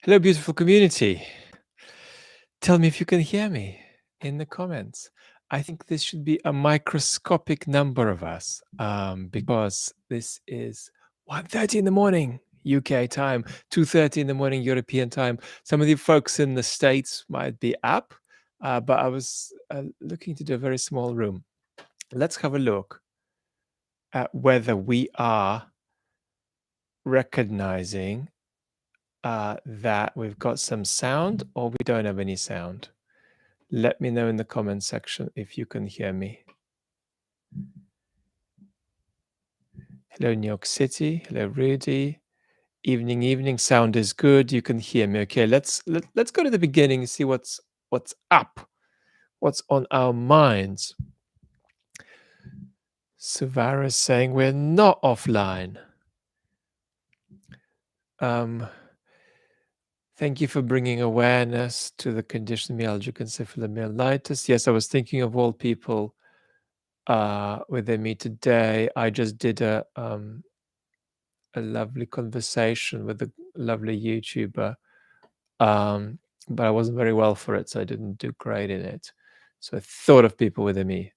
Hello, beautiful community. Tell me if you can hear me in the comments. I think this should be a microscopic number of us because this is 1:30 in the morning UK time, 2:30 in the morning European time. Some of you folks in the States might be up, but I was looking to do a very small room. Let's have a look at whether we are recognizing that we've got some sound or we don't have any sound. Let me know in the comment section if you can hear me. Hello, New York City. Hello, Rudy. Evening. Sound is good. You can hear me. Okay, let's go to the beginning and see what's up, what's on our minds. Suvara is saying we're not offline. Thank you for bringing awareness to the condition myalgic encephalomyelitis. Yes, I was thinking of all people with me today. I just did a lovely conversation with a lovely YouTuber, but I wasn't very well for it, so I didn't do great in it. So I thought of people with me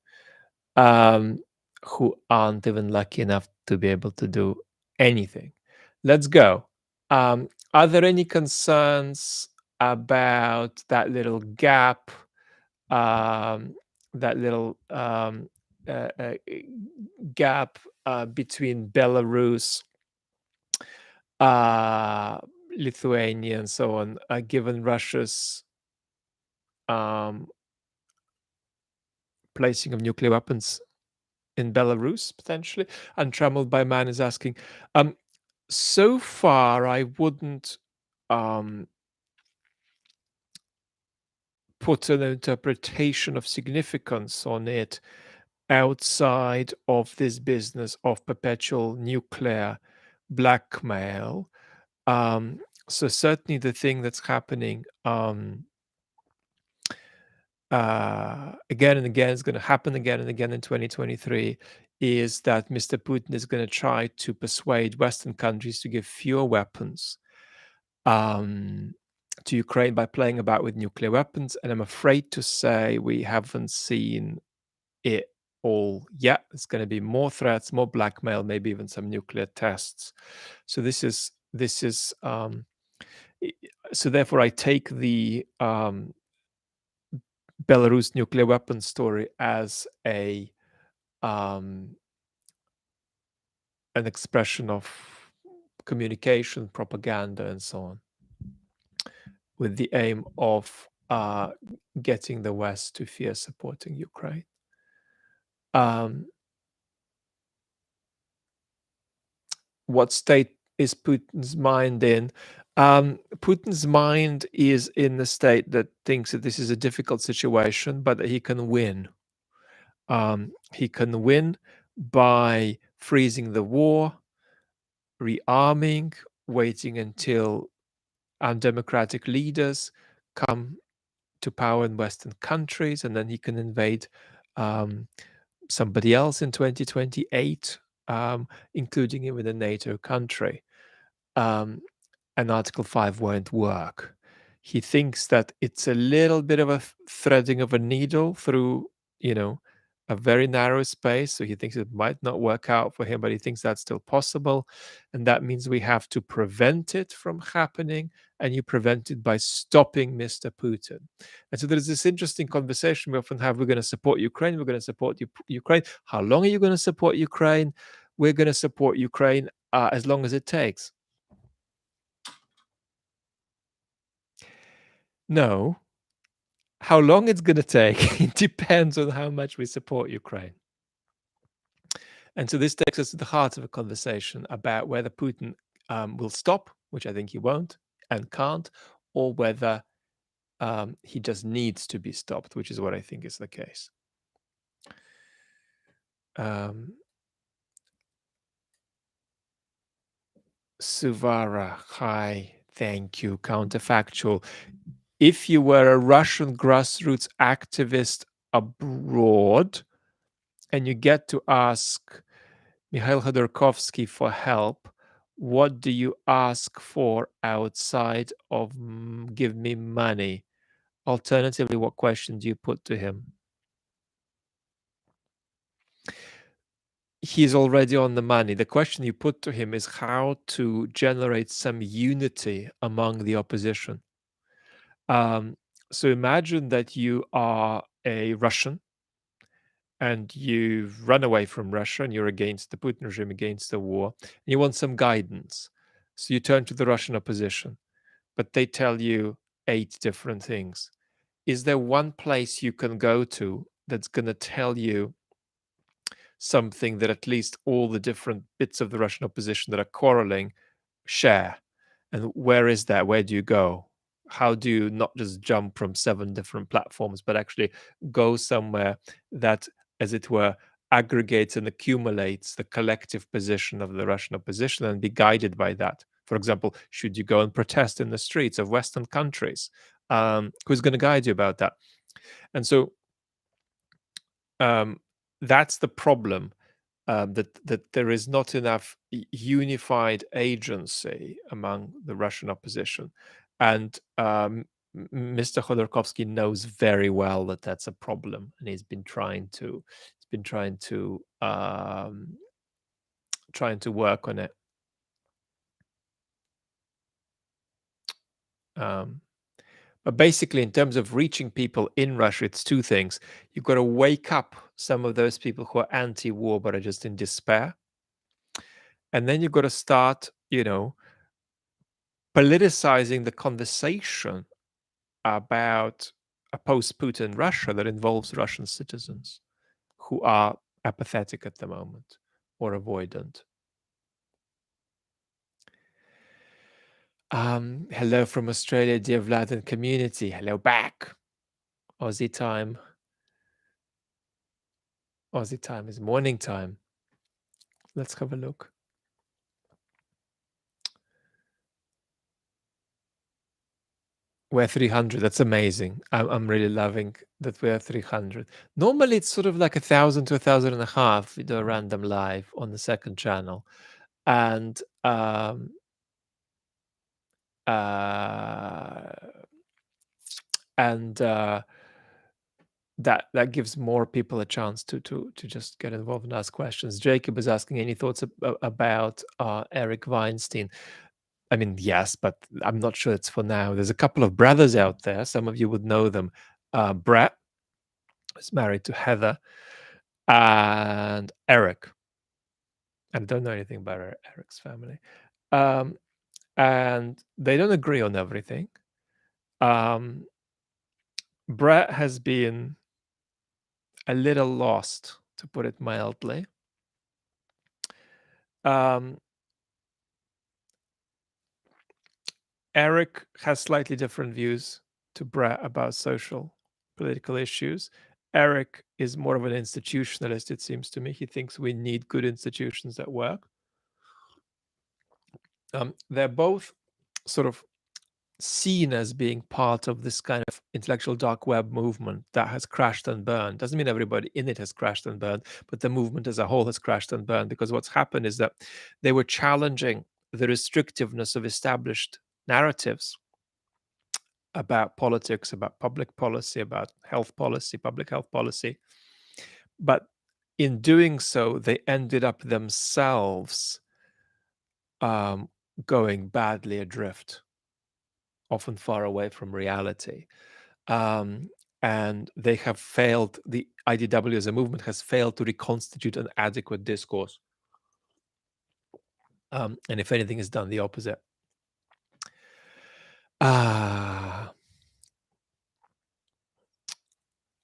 who aren't even lucky enough to be able to do anything. Let's go. Are there any concerns about that little gap, that little gap between Belarus, Lithuania, and so on, given Russia's placing of nuclear weapons in Belarus, potentially? Untrammeled by Man is asking. So far, I wouldn't put an interpretation of significance on it outside of this business of perpetual nuclear blackmail. So certainly the thing that's happening again and again, is going to happen again and again in 2023, is that Mr. Putin is going to try to persuade Western countries to give fewer weapons to Ukraine by playing about with nuclear weapons. And I'm afraid to say we haven't seen it all yet. There's going to be more threats, more blackmail, maybe even some nuclear tests. So this is so therefore I take the Belarus nuclear weapons story as an expression of communication, propaganda, and so on, with the aim of getting the West to fear supporting Ukraine. What state is Putin's mind in? Putin's mind is in the state that thinks that this is a difficult situation, but that he can win. He can win by freezing the war, rearming, waiting until undemocratic leaders come to power in Western countries, and then he can invade somebody else in 2028, including even a NATO country. And Article 5 won't work. He thinks that it's a little bit of a threading of a needle through, a very narrow space. So he thinks it might not work out for him, but he thinks that's still possible. And that means we have to prevent it from happening. And you prevent it by stopping Mr. Putin. And so there's this interesting conversation we often have. We're going to support Ukraine. We're going to support Ukraine. How long are you going to support Ukraine? We're going to support Ukraine as long as it takes. No. How long it's going to take, it depends on how much we support Ukraine. And so this takes us to the heart of a conversation about whether Putin will stop, which I think he won't and can't, or whether he just needs to be stopped, which is what I think is the case. Suvara, hi, thank you. Counterfactual. If you were a Russian grassroots activist abroad and you get to ask Mikhail Khodorkovsky for help, What do you ask for outside of give me money? Alternatively, what question do you put to him? He's already on the money. The question you put to him is how to generate some unity among the opposition. Um, so imagine that you are a Russian and you've run away from Russia and you're against the Putin regime, against the war, and you want some guidance. So you turn to the Russian opposition, but they tell you 8 different things. Is there one place you can go to that's going to tell you something that at least all the different bits of the Russian opposition that are quarreling share? And where is that? Where do you go? How do you not just jump from 7 different platforms, but actually go somewhere that, as it were, aggregates and accumulates the collective position of the Russian opposition and be guided by that? For example, should you go and protest in the streets of Western countries? Who's going to guide you about that? And so um, that's the problem, that there is not enough unified agency among the Russian opposition, and Mr. Khodorkovsky knows very well that that's a problem, and he's been trying to work on it. Um, but basically, in terms of reaching people in Russia, it's 2 things. You've got to wake up some of those people who are anti-war but are just in despair, and then you've got to start, politicizing the conversation about a post-Putin Russia that involves Russian citizens who are apathetic at the moment or avoidant. Hello from Australia, dear Vlad and community. Hello back. Aussie time. Aussie time is morning time. Let's have a look. We're 300. That's amazing. I'm really loving that we're 300. Normally, it's sort of like 1,000 to 1,500. We do a random live on the second channel, and uh, and that gives more people a chance to just get involved and ask questions. Jacob is asking any thoughts about Eric Weinstein. I mean, yes, but I'm not sure it's for now. There's a couple of brothers out there. Some of you would know them. Brett is married to Heather, and Eric. I don't know anything about Eric's family, um, and they don't agree on everything. Brett has been a little lost, to put it mildly. Eric has slightly different views to Brett about social political issues. Eric is more of an institutionalist, it seems to me. He thinks we need good institutions that work. They're both sort of seen as being part of this kind of intellectual dark web movement that has crashed and burned. Doesn't mean everybody in it has crashed and burned, but the movement as a whole has crashed and burned, because what's happened is that they were challenging the restrictiveness of established narratives about politics, about public policy, about health policy, public health policy. But in doing so, they ended up themselves going badly adrift, often far away from reality. And they have failed, the IDW as a movement has failed to reconstitute an adequate discourse. And if anything, has done the opposite.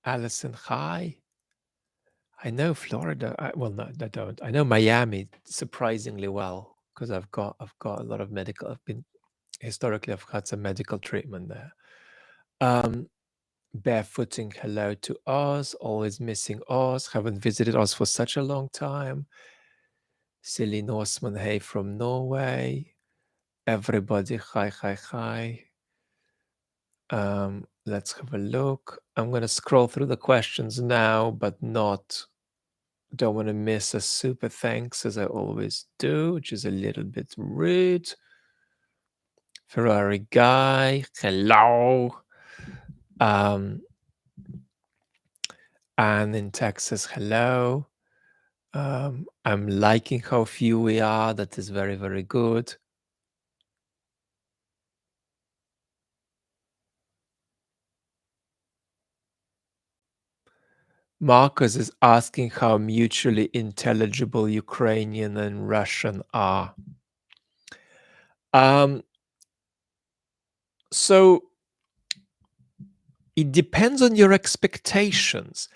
Allison, hi. I know Florida. Well, no, I don't. I know Miami surprisingly well because I've got a lot of medical. I've had some medical treatment there. Barefooting, hello to Oz. Always missing Oz. Haven't visited Oz for such a long time. Silly Norseman, hey from Norway. Everybody, hi. Let's have a look. I'm going to scroll through the questions now, but not Don't want to miss a super thanks as I always do, which is a little bit rude. Ferrari guy, hello. Um, and in Texas, hello. I'm liking how few we are. That is very, very good. Marcus is asking how mutually intelligible Ukrainian and Russian are. Um, so it depends on your expectations.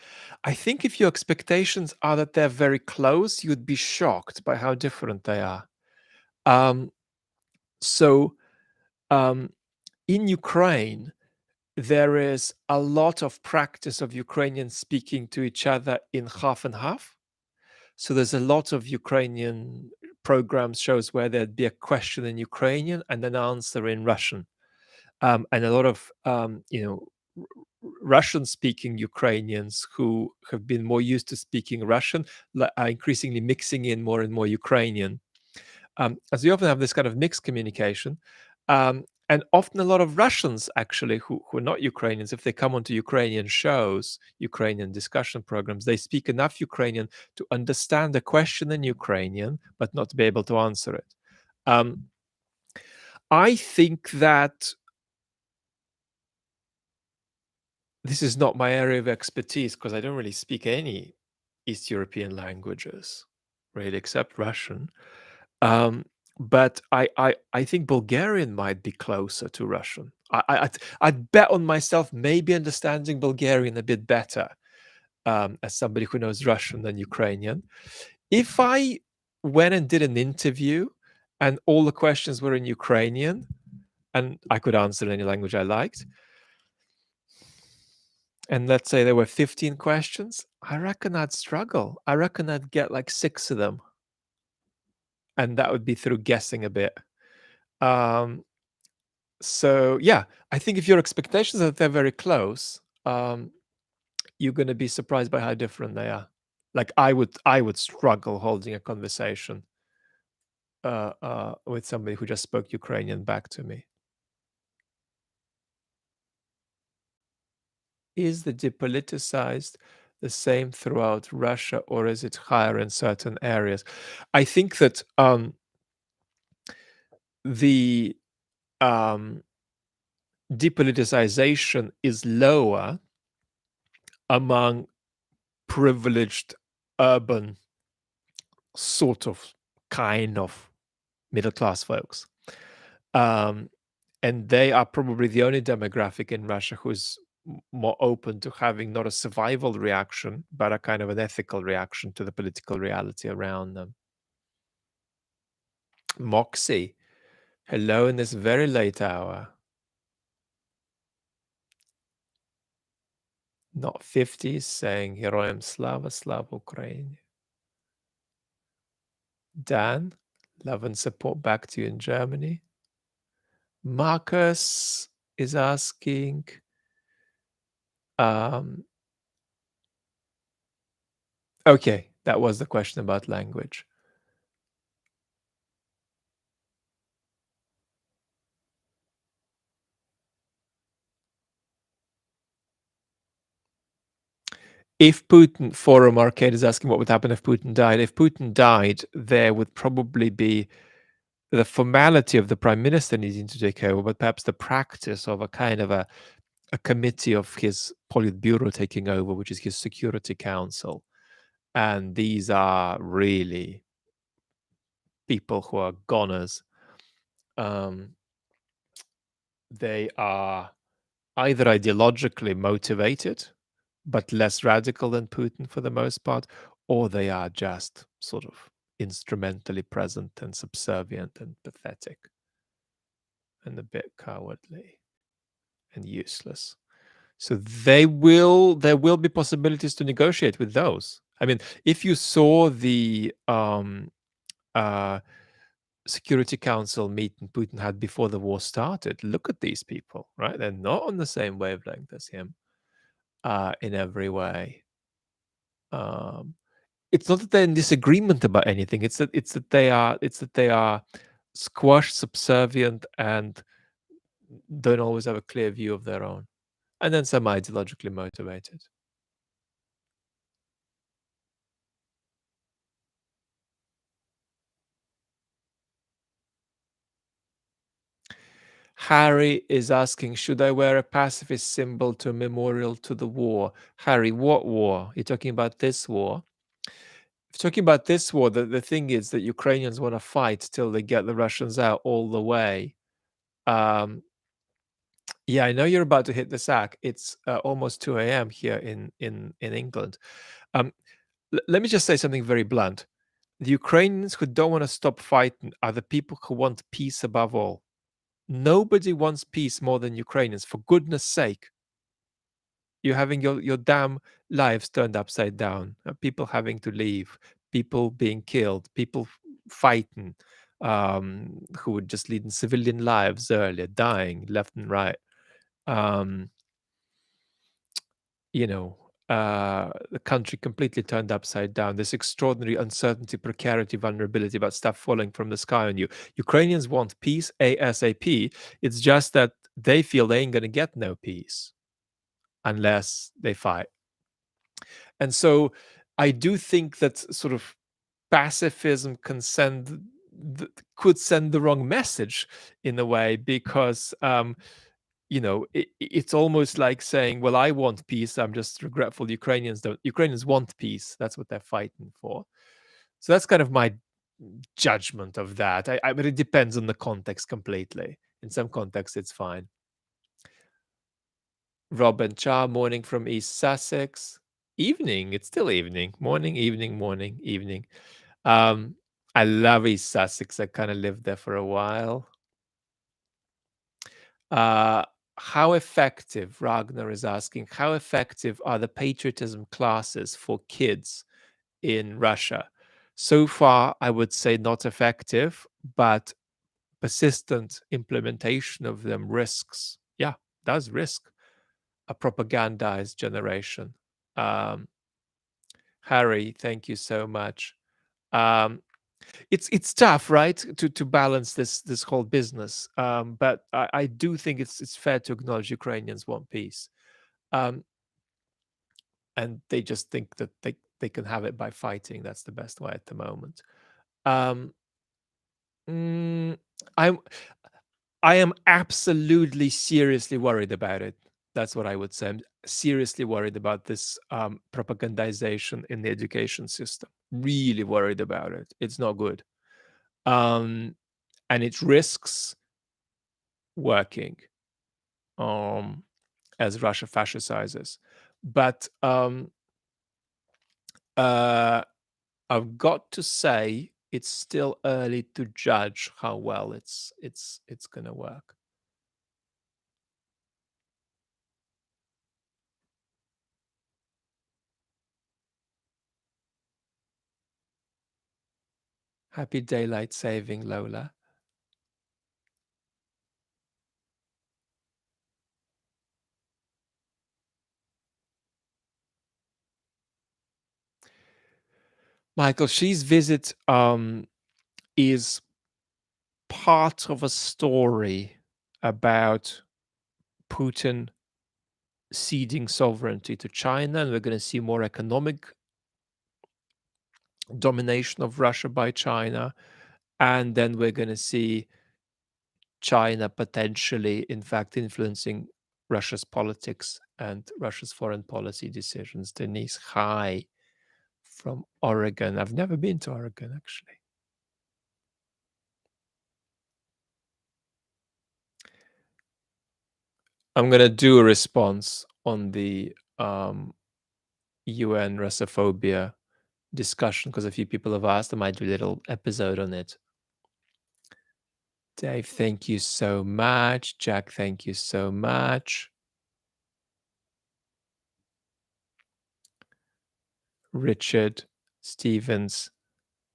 I think if your expectations are that they're very close, you'd be shocked by how different they are. Um, so um, in Ukraine, there is a lot of practice of Ukrainians speaking to each other in half and half. So there's a lot of Ukrainian programs, shows where there'd be a question in Ukrainian and an answer in Russian. And a lot of Russian-speaking Ukrainians who have been more used to speaking Russian are increasingly mixing in more and more Ukrainian. As we often have this kind of mixed communication, and often a lot of Russians actually who are not Ukrainians, if they come onto Ukrainian shows, Ukrainian discussion programs, they speak enough Ukrainian to understand a question in Ukrainian, but not to be able to answer it. Um, I think that this is not my area of expertise because I don't really speak any East European languages, really, except Russian. Um, but I think Bulgarian might be closer to Russian. I'd bet on myself maybe understanding Bulgarian a bit better as somebody who knows Russian than Ukrainian. If I went and did an interview and all the questions were in Ukrainian and I could answer any language I liked, and let's say there were 15 questions, I reckon I'd struggle. I reckon I'd get like 6 of them, and that would be through guessing a bit. Um, so yeah, I think if your expectations are that they're very close, you're going to be surprised by how different they are. Like I would struggle holding a conversation with somebody who just spoke Ukrainian back to me. Is the depoliticized the same throughout Russia, or is it higher in certain areas? I think that the um, depoliticization is lower among privileged urban sort of kind of middle class folks. Um, and they are probably the only demographic in Russia who's more open to having not a survival reaction, but a kind of an ethical reaction to the political reality around them. Moxie, hello in this very late hour. Not 50s saying Heroyam Slava, Slava Ukraine. Dan, love and support back to you in Germany. Marcus is asking, okay, that was the question about language. If Putin, Forum Arcade is asking what would happen if Putin died. If Putin died, there would probably be the formality of the prime minister needing to take over, but perhaps the practice of a kind of a committee of his Politburo taking over, which is his Security Council. And these are really people who are goners. They are either ideologically motivated, but less radical than Putin for the most part, or they are just sort of instrumentally present and subservient and pathetic and a bit cowardly and useless. So there will be possibilities to negotiate with those. I mean, if you saw the Security Council meeting Putin had before the war started, look at these people, right? They're not on the same wavelength as him in every way. Um, it's not that they're in disagreement about anything. It's that they are squashed, subservient, and don't always have a clear view of their own, and then some ideologically motivated. Harry is asking, should I wear a pacifist symbol to a memorial to the war? Harry, what war? You're talking about this war? If you're talking about this war, the thing is that Ukrainians want to fight till they get the Russians out all the way. Um, yeah, I know you're about to hit the sack. It's almost 2 a.m. here in England. Um, let me just say something very blunt. The Ukrainians who don't want to stop fighting are the people who want peace above all. Nobody wants peace more than Ukrainians. For goodness sake, you're having your damn lives turned upside down. People having to leave, people being killed, people fighting, who were just leading civilian lives earlier, dying left and right. Um, you know, the country completely turned upside down. This extraordinary uncertainty, precarity, vulnerability about stuff falling from the sky on you. Ukrainians want peace ASAP. It's just that they feel they ain't going to get no peace unless they fight. And so I do think that sort of pacifism could send the wrong message in a way, because it's almost like saying, well, I want peace, I'm just regretful Ukrainians don't. Ukrainians want peace, that's what they're fighting for. So that's kind of my judgment of that. But it depends on the context completely. In some contexts it's fine. Robin Cha, morning from East Sussex. Evening, it's still evening. Morning, evening, morning, evening. um I love East Sussex, I kind of lived there for a while. Uh, how effective, Ragnar is asking, how effective are the patriotism classes for kids in Russia? So far, I would say not effective, but persistent implementation of them does risk a propagandized generation. Um, Harry, thank you so much. Um, it's tough, right, to balance this whole business. But I do think it's fair to acknowledge Ukrainians want peace, um, and they just think that they can have it by fighting. That's the best way at the moment. Um, mm, I'm I am absolutely seriously worried about it. That's what I would say. I'm seriously worried about this propagandization in the education system. Really worried about it. It's not good. Um, and it risks working, um, as Russia fascizes. But uh, I've got to say, it's still early to judge how well it's going to work. Happy daylight saving, Lola. Michael, Xi's visit is part of a story about Putin ceding sovereignty to China, and we're going to see more economic domination of Russia by China. And then we're going to see China potentially, in fact, influencing Russia's politics and Russia's foreign policy decisions. Denise, hi from Oregon. I've never been to Oregon, actually. I'm going to do a response on the UN Russophobia discussion because a few people have asked. I might do a little episode on it. Dave, thank you so much. Jack, thank you so much. Richard Stevens,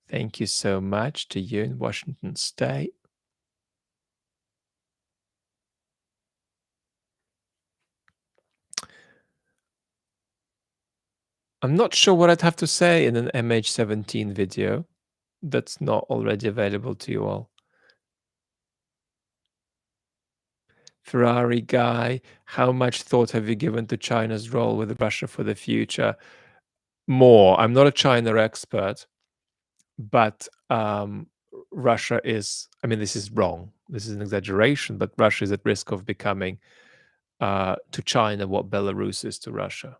thank you so much to you in Washington State. I'm not sure what I'd have to say in an MH17 video that's not already available to you all. Ferrari guy, how much thought have you given to China's role with Russia for the future? More. I'm not a China expert, but Russia is, I mean, this is wrong. This is an exaggeration, but Russia is at risk of becoming to China what Belarus is to Russia.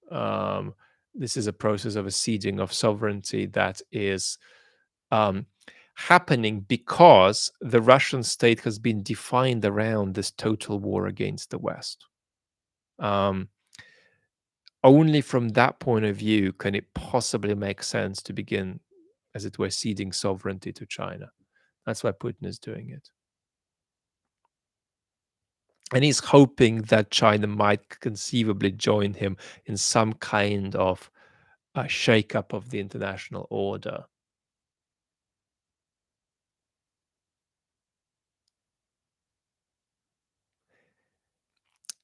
Um, this is a process of a ceding of sovereignty that is um, happening because the Russian state has been defined around this total war against the West. Um, Only from that point of view can it possibly make sense to begin, as it were, ceding sovereignty to China. That's why Putin is doing it. And he's hoping that China might conceivably join him in some kind of a shakeup of the international order.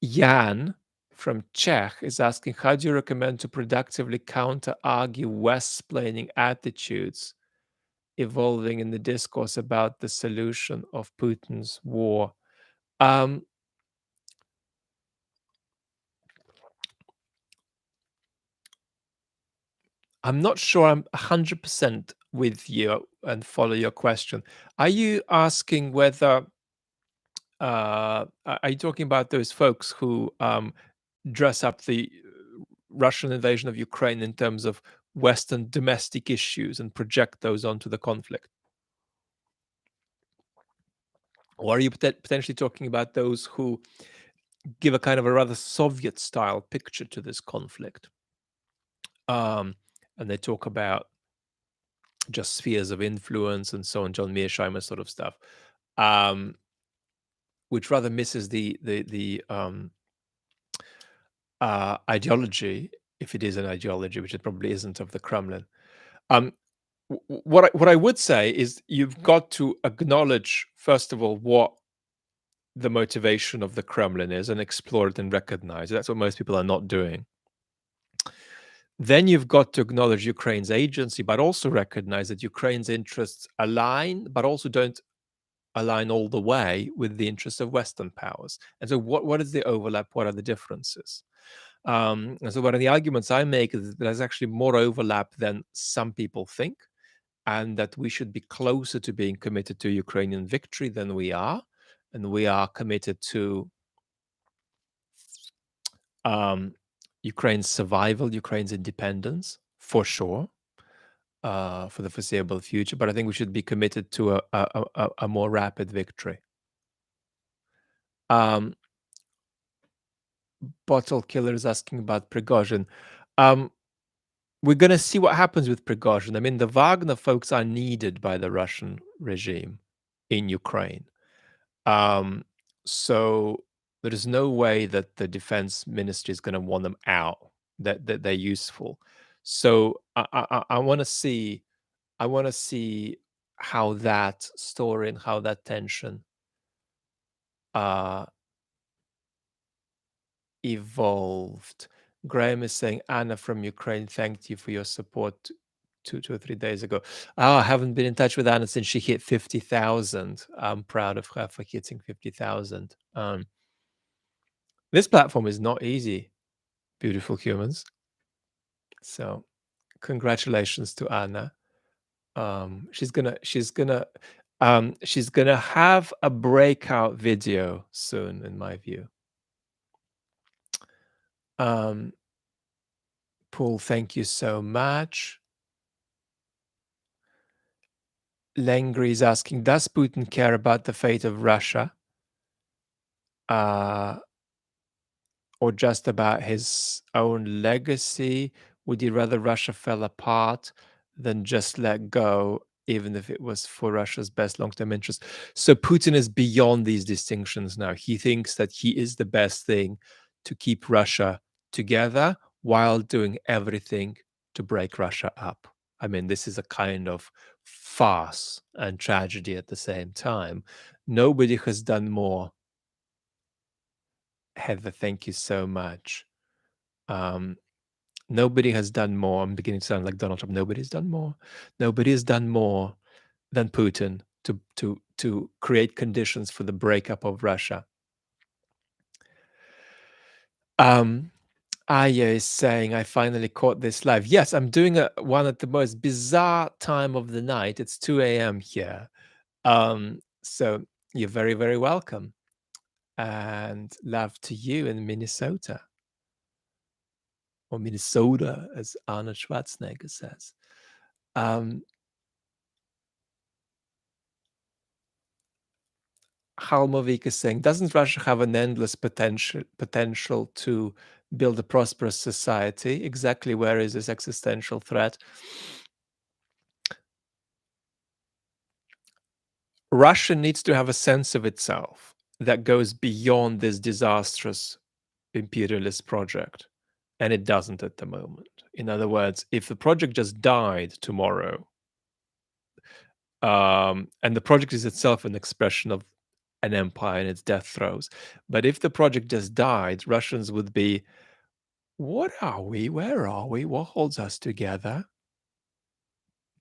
Jan from Czech is asking, how do you recommend to productively counter-argue West-splaining attitudes evolving in the discourse about the solution of Putin's war? Um, I'm not sure I'm 100% with you and follow your question. Are you asking whether, are you talking about those folks who dress up the Russian invasion of Ukraine in terms of Western domestic issues and project those onto the conflict? Or are you potentially talking about those who give a kind of a rather Soviet style picture to this conflict? And they talk about just spheres of influence and so on, John Mearsheimer sort of stuff, um, which rather misses the ideology, if it is an ideology, which it probably isn't, of the Kremlin. Um, what I would say is you've got to acknowledge, first of all, what the motivation of the Kremlin is and explore it and recognize it. That's what most people are not doing. Then you've got to acknowledge Ukraine's agency, but also recognize that Ukraine's interests align, but also don't align all the way with the interests of Western powers. And so, what is the overlap? What are the differences? And so, one of the arguments I make is that there's actually more overlap than some people think, and that we should be closer to being committed to Ukrainian victory than we are. And we are committed to um, Ukraine's survival, Ukraine's independence, for sure, for the foreseeable future. But I think we should be committed to a more rapid victory. Um, Bottle Killer is asking about Prigozhin. Um, we're going to see what happens with Prigozhin. I mean, the Wagner folks are needed by the Russian regime in Ukraine. Um, so there is no way that the defense ministry is going to want them out. That they're useful. So I want to see. I want to see how that story and how that tension uh, evolved. Graham is saying, Anna from Ukraine thanked you for your support 2 or 3 days ago. Oh, I haven't been in touch with Anna since she hit 50,000. I'm proud of her for hitting 50,000. This platform is not easy, beautiful humans. So congratulations to Anna. She's gonna have a breakout video soon, in my view. Paul, thank you so much. Lengri is asking, does Putin care about the fate of Russia? Or just about his own legacy? Would he rather Russia fell apart than just let go, even if it was for Russia's best long-term interest? So Putin is beyond these distinctions now. He thinks that he is the best thing to keep Russia together while doing everything to break Russia up. I mean, this is a kind of farce and tragedy at the same time. Nobody has done more. Heather, thank you so much. Nobody has done more. I'm beginning to sound like Donald Trump. Nobody's done more. Nobody has done more than Putin to create conditions for the breakup of Russia. Um, Aya is saying, I finally caught this live. Yes, I'm doing one at the most bizarre time of the night. It's 2 a.m. here. So you're very, very welcome. And love to you in Minnesota. Or Minnesota, as Arnold Schwarzenegger says. Halmovik is saying, doesn't Russia have an endless potential to build a prosperous society? Exactly where is this existential threat? Russia needs to have a sense of itself that goes beyond this disastrous imperialist project. And it doesn't at the moment. In other words, if the project just died tomorrow, and the project is itself an expression of an empire in its death throes, but if the project just died, Russians would be, what are we? Where are we? What holds us together?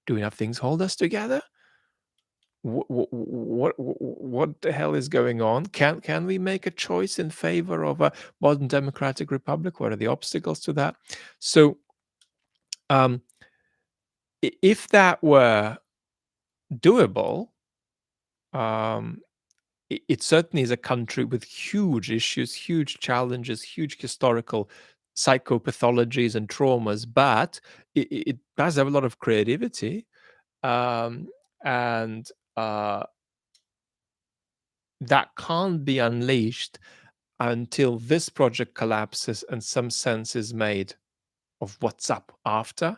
Do enough things hold us together? What the hell is going on? Can we make a choice in favor of a modern democratic republic? What are the obstacles to that? So, if that were doable, it certainly is a country with huge issues, huge challenges, huge historical psychopathologies and traumas, but it does have a lot of creativity, and that can't be unleashed until this project collapses and some sense is made of what's up after,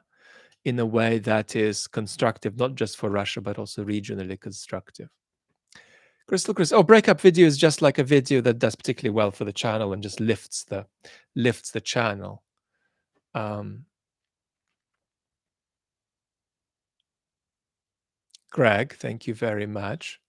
in a way that is constructive, not just for Russia, but also regionally constructive. Crystal Chris, oh, breakup video is just like a video that does particularly well for the channel and just lifts the channel. Greg, thank you very much.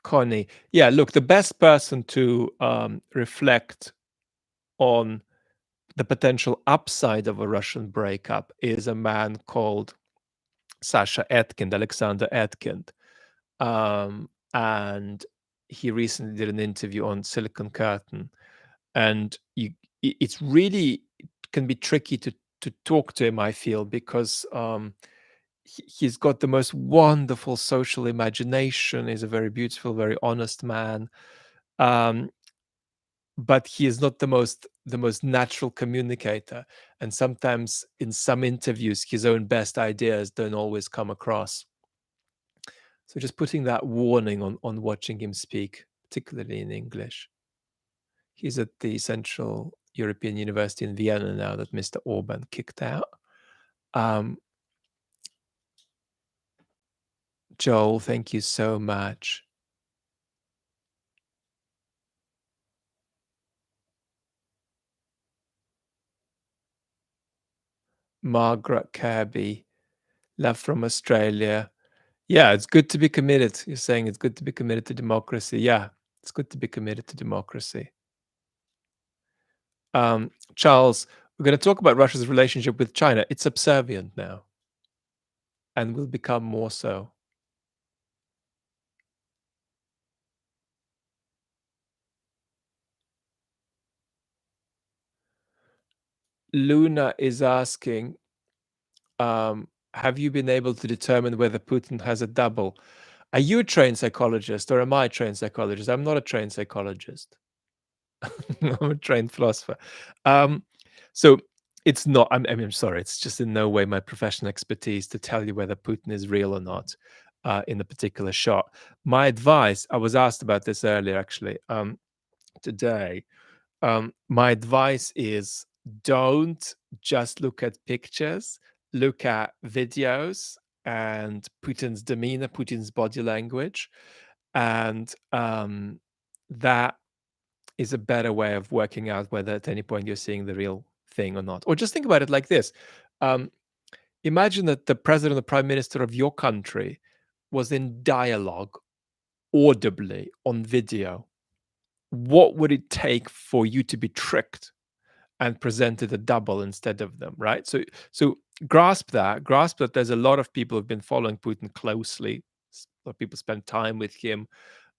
Connie, yeah, look, the best person to reflect on the potential upside of a Russian breakup is a man called Sasha Etkind, Alexander Etkind. And he recently did an interview on Silicon Curtain. And it's really, it can be tricky to talk to him, I feel, because he's got the most wonderful social imagination. He's a very beautiful, very honest man. But he is not the most natural communicator, and sometimes in some interviews his own best ideas don't always come across. So just putting that warning on watching him speak, particularly in English. He's at the Central European University in Vienna now that Mr. Orban kicked out. Joel, thank you so much. Margaret Kirby, love from Australia. Yeah, it's good to be committed. You're saying it's good to be committed to democracy. Yeah, it's good to be committed to democracy. Charles, we're going to talk about Russia's relationship with China. It's subservient now and will become more so. Luna is asking, have you been able to determine whether Putin has a double? Are you a trained psychologist or am I a trained psychologist? I'm not a trained psychologist. I'm a trained philosopher. So it's not, I mean, I'm sorry, it's just in no way my professional expertise to tell you whether Putin is real or not in a particular shot. My advice, I was asked about this earlier actually, today. My advice is don't just look at pictures, look at videos and Putin's demeanor, Putin's body language. And that is a better way of working out whether at any point you're seeing the real thing or not. Or just think about it like this. Imagine that the president or prime minister of your country was in dialogue audibly on video. What would it take for you to be tricked and presented a double instead of them, right? So grasp that there's a lot of people who've been following Putin closely. A lot of people spend time with him,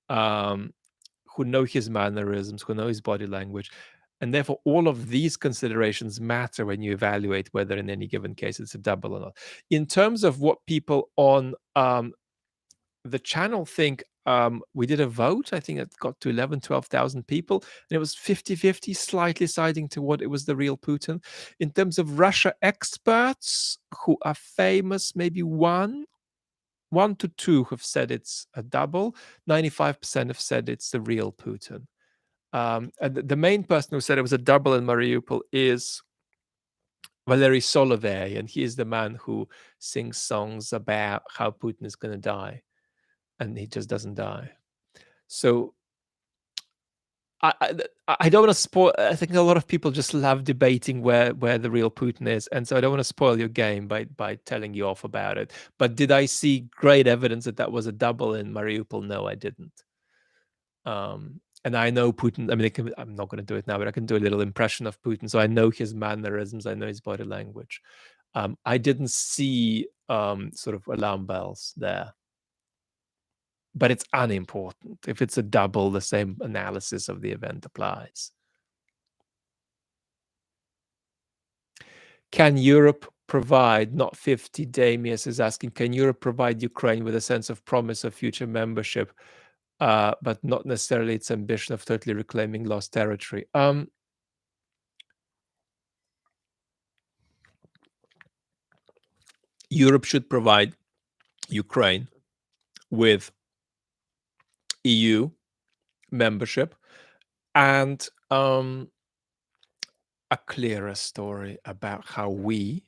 um, who know his mannerisms, who know his body language. And therefore, all of these considerations matter when you evaluate whether in any given case it's a double or not. In terms of what people on the channel think, we did a vote. I think it got to 11, 12,000 people, and it was 50-50, slightly siding toward it was the real Putin. In terms of Russia experts who are famous, maybe one to two have said it's a double. 95% have said it's the real Putin. And the main person who said it was a double in Mariupol is Valery Solovey, and he is the man who sings songs about how Putin is going to die, and he just doesn't die. So I don't want to spoil. I think a lot of people just love debating where the real Putin is, and so I don't want to spoil your game by telling you off about it. But did I see great evidence that that was a double in Mariupol? No, I didn't. And I know Putin. I mean, I'm not going to do it now, but I can do a little impression of Putin. So I know his mannerisms. I know his body language. I didn't see sort of alarm bells there. But it's unimportant. If it's a double, the same analysis of the event applies. Can Europe provide, not 50, Damius is asking, can Europe provide Ukraine with a sense of promise of future membership, but not necessarily its ambition of totally reclaiming lost territory? Europe should provide Ukraine with EU membership and a clearer story about how we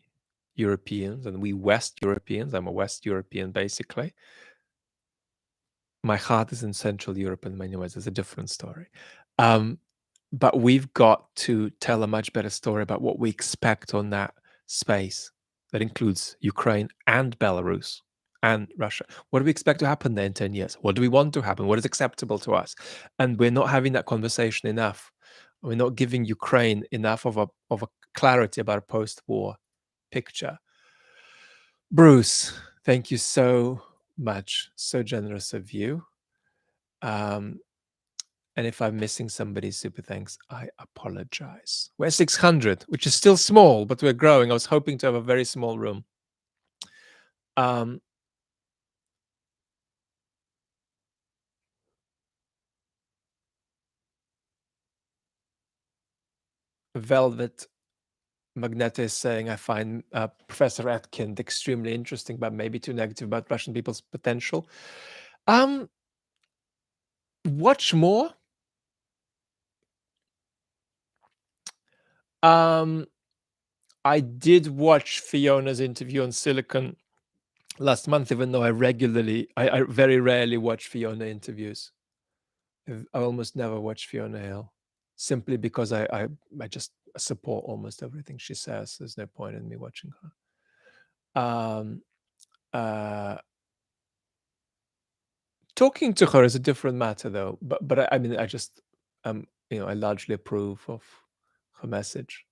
Europeans, and we West Europeans, I'm a West European basically. My heart is in Central Europe in many ways. It's a different story. But we've got to tell a much better story about what we expect on that space. That includes Ukraine and Belarus and Russia. What do we expect to happen there in 10 years? What do we want to happen? What is acceptable to us? And we're not having that conversation enough. We're not giving Ukraine enough of a clarity about a post-war picture. Bruce, thank you so much. So generous of you. And if I'm missing somebody's super thanks, I apologize. We're 600, which is still small, but we're growing. I was hoping to have a very small room. Velvet Magneto is saying, I find Professor Atkind extremely interesting, but maybe too negative about Russian people's potential. Watch more. I did watch Fiona's interview on Silicon last month, even though I very rarely watch Fiona interviews. I almost never watch Fiona Hill, simply because I just support almost everything she says. There's no point in me watching her. Talking to her is a different matter, though. But I mean, I just I largely approve of her message.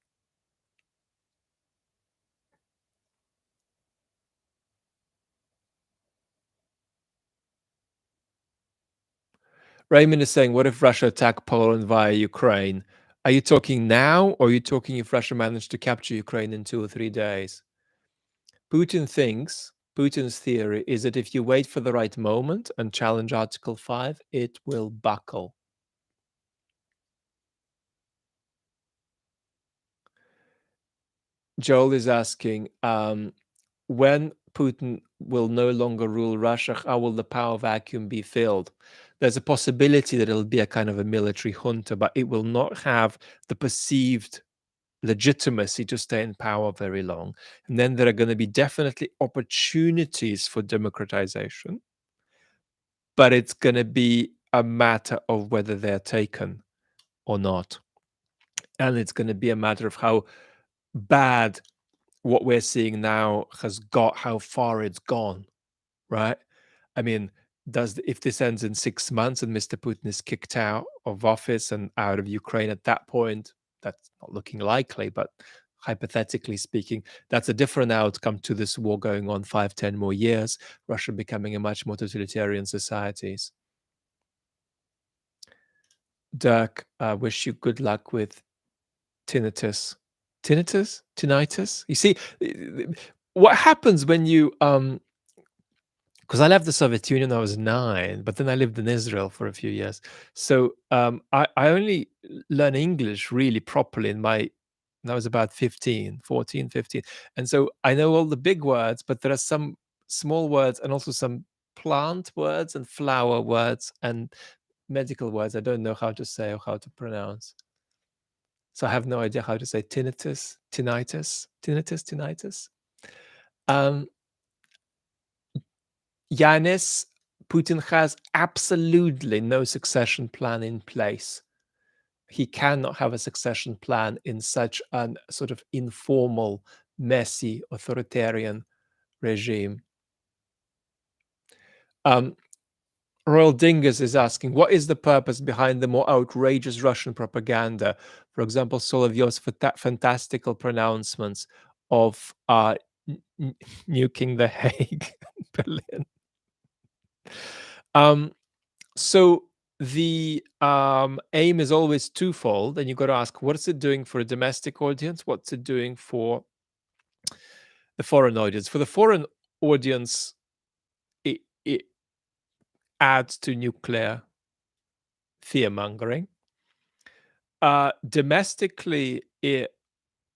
Raymond is saying, what if Russia attacked Poland via Ukraine? Are you talking now, or are you talking if Russia managed to capture Ukraine in 2 or 3 days? Putin's theory is that if you wait for the right moment and challenge Article 5, it will buckle. Joel is asking, when Putin will no longer rule Russia, how will the power vacuum be filled? There's a possibility that it'll be a kind of a military junta, but it will not have the perceived legitimacy to stay in power very long. And then there are going to be definitely opportunities for democratization, but it's going to be a matter of whether they're taken or not. And it's going to be a matter of how bad what we're seeing now has got how far it's gone, right? I mean, if this ends in 6 months and Mr. Putin is kicked out of office and out of Ukraine at that point, that's not looking likely, but hypothetically speaking, that's a different outcome to this war going on 5, 10 more years, Russia becoming a much more totalitarian societies. Dirk, I wish you good luck with tinnitus. Tinnitus? Tinnitus? You see, what happens when you because I left the Soviet Union when I was 9, but then I lived in Israel for a few years. So I only learned English really properly when I was about 15, 14, 15. And so I know all the big words, but there are some small words and also some plant words and flower words and medical words I don't know how to say or how to pronounce. So I have no idea how to say tinnitus, tinnitus, tinnitus, tinnitus. Um, Yanis, Putin has absolutely no succession plan in place. He cannot have a succession plan in such an sort of informal, messy, authoritarian regime. Royal Dingus is asking, what is the purpose behind the more outrageous Russian propaganda? For example, Solovyov's fantastical pronouncements of nuking The Hague, Berlin. So the aim is always twofold, and you've got to ask, what is it doing for a domestic audience? What's it doing for the foreign audience? For the foreign audience, it adds to nuclear fear mongering. Domestically, it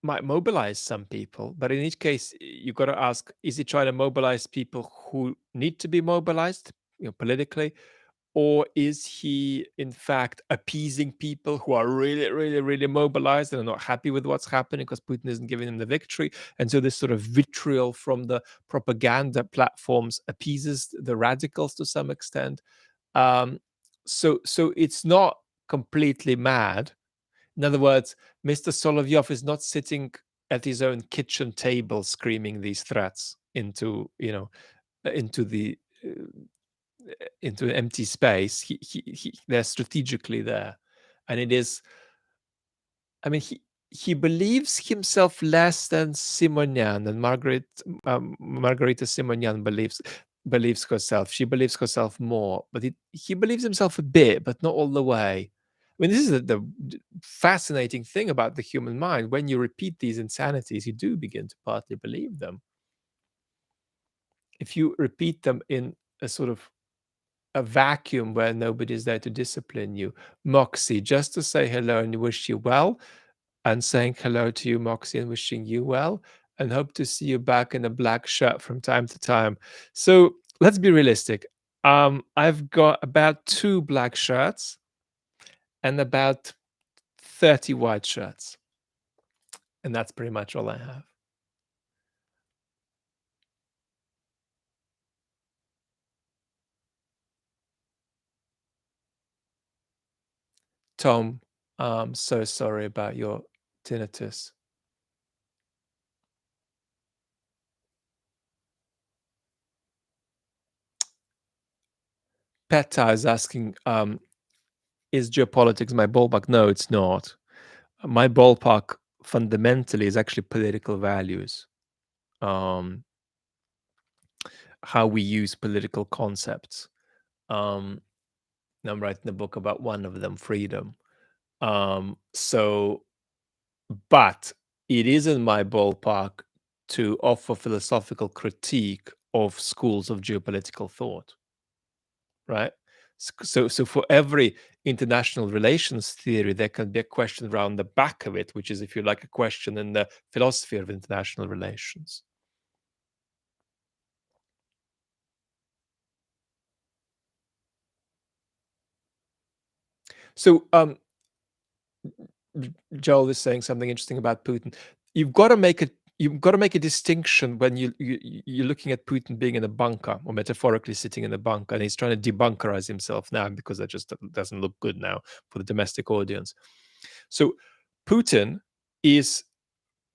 might mobilize some people, but in each case, you've got to ask: is he trying to mobilize people who need to be mobilized, politically, or is he in fact appeasing people who are really, really, really mobilized and are not happy with what's happening because Putin isn't giving them the victory? And so this sort of vitriol from the propaganda platforms appeases the radicals to some extent. So it's not completely mad. In other words, Mr. Solovyov is not sitting at his own kitchen table screaming these threats into the into an empty space. They're strategically there, and it is. I mean, he believes himself less than Simonian, and Margarita Simonian believes herself. She believes herself more, but he believes himself a bit, but not all the way. I mean, this is the fascinating thing about the human mind. When you repeat these insanities, you do begin to partly believe them. If you repeat them in a sort of a vacuum where nobody's there to discipline you. Moxie, just to say hello and wish you well, and saying hello to you, Moxie, and wishing you well, and hope to see you back in a black shirt from time to time. So let's be realistic. I've got about 2 black shirts and about 30 white shirts. And that's pretty much all I have. Tom, I'm so sorry about your tinnitus. Peta is asking, is geopolitics my ballpark? No, it's not. My ballpark fundamentally is actually political values. How we use political concepts. I'm writing a book about one of them, freedom. But it is in my ballpark to offer philosophical critique of schools of geopolitical thought, right? So for every international relations theory, there can be a question around the back of it, which is, if you like, a question in the philosophy of international relations. So Joel is saying something interesting about Putin. You've got to make a distinction when you're looking at Putin being in a bunker, or metaphorically sitting in a bunker, and he's trying to debunkerize himself now because that just doesn't look good now for the domestic audience. So Putin is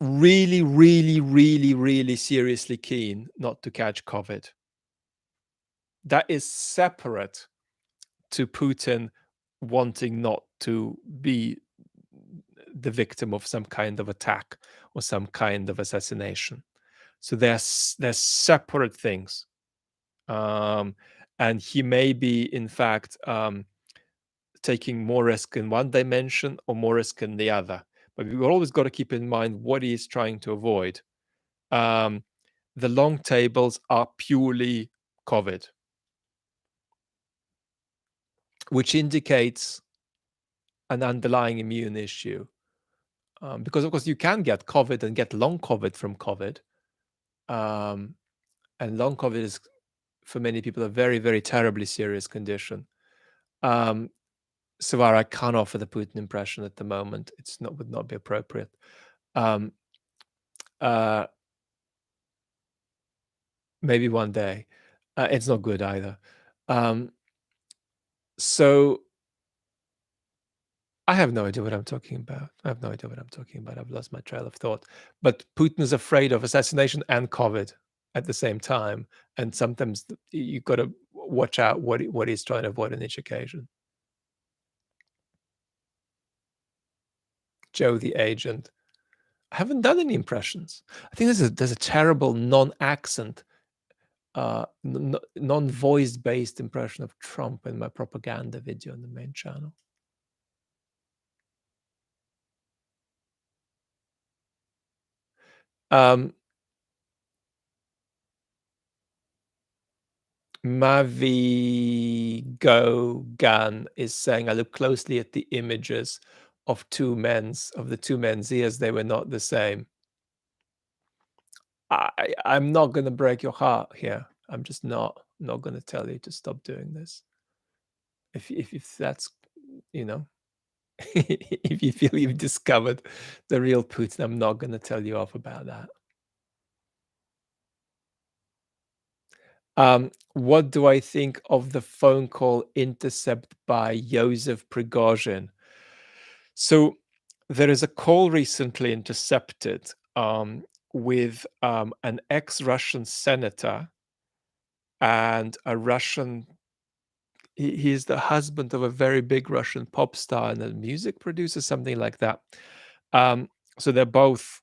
really, really, really, really seriously keen not to catch COVID. That is separate to Putin wanting not to be the victim of some kind of attack or some kind of assassination. So they're separate things. Um, and he may be, in fact, taking more risk in one dimension or more risk in the other. But we've always got to keep in mind what he is trying to avoid. Um, the long tables are purely COVID, which indicates an underlying immune issue. Because, of course, you can get COVID and get long COVID from COVID. Um, and long COVID is, for many people, a very, very terribly serious condition. Um, Savara, I can't offer the Putin impression at the moment. It's not would not be appropriate. Um, uh, Maybe one day. It's not good either. Um, so I have no idea what I'm talking about. I have no idea what I'm talking about. I've lost my trail of thought. But Putin is afraid of assassination and COVID at the same time, and sometimes you got to watch out what he's trying to avoid on each occasion. Joe the agent. I haven't done any impressions. I think there's a terrible non-accent, non-voice based impression of Trump in my propaganda video on the main channel. Um, Mavi Go Gun is saying, I look closely at the images of the two men's ears. They were not the same. I'm not going to break your heart here. I'm just not going to tell you to stop doing this. If that's, you know, if you feel you've discovered the real Putin, I'm not going to tell you off about that. What do I think of the phone call intercept by Joseph Prigozhin? So there is a call recently intercepted with an ex-Russian senator and a Russian. He's the husband of a very big Russian pop star and a music producer, something like that. So they're both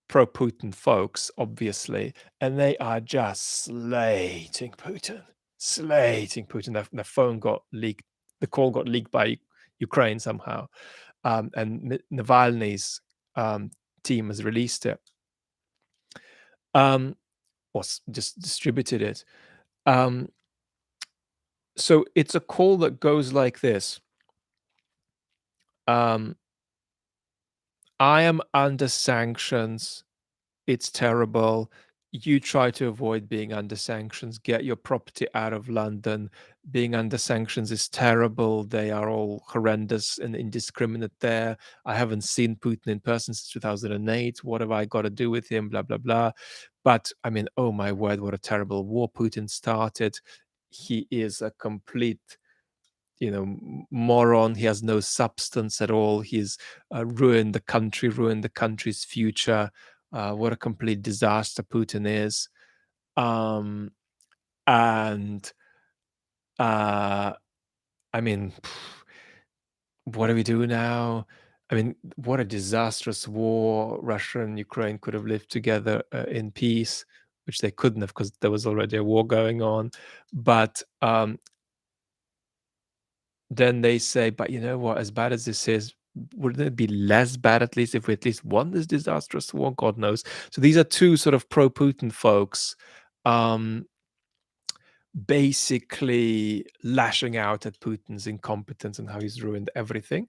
pro-Putin folks, obviously, and they are just slating Putin, slating Putin. The phone got leaked. The call got leaked by Ukraine somehow, and Navalny's team has released it, or just distributed it. So it's a call that goes like this. I am under sanctions. It's terrible. You try to avoid being under sanctions. Get your property out of London. Being under sanctions is terrible. They are all horrendous and indiscriminate there. I haven't seen Putin in person since 2008. What have I got to do with him? Blah, blah, blah. But I mean, oh my word, what a terrible war Putin started. He is a complete, moron. He has no substance at all. He's ruined the country, ruined the country's future. What a complete disaster Putin is. Um, and I mean, what do we do now? I mean, what a disastrous war. Russia and Ukraine could have lived together in peace, which they couldn't have because there was already a war going on. But then they say, but you know what, as bad as this is, wouldn't it be less bad at least if we at least won this disastrous war? God knows. So these are two sort of pro-Putin folks um, basically lashing out at Putin's incompetence and how he's ruined everything.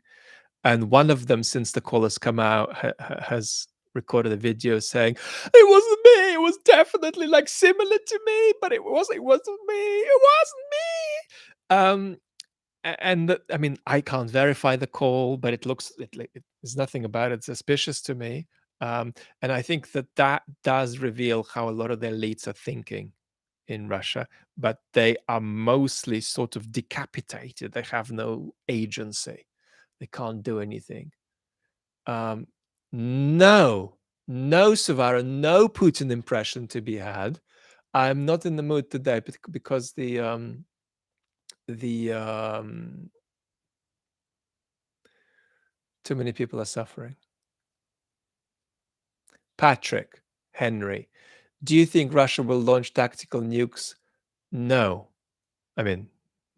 And one of them, since the call has come out, has recorded a video saying, "It wasn't me. It was definitely like similar to me, but it wasn't me. It wasn't me." And I mean, I can't verify the call, but there's nothing about it suspicious to me. And I think that does reveal how a lot of the elites are thinking in Russia, but they are mostly sort of decapitated. They have no agency. They can't do anything. No, No Savara, no Putin impression to be had. I'm not in the mood today because the too many people are suffering. Patrick Henry, do you think Russia will launch tactical nukes? No. I mean,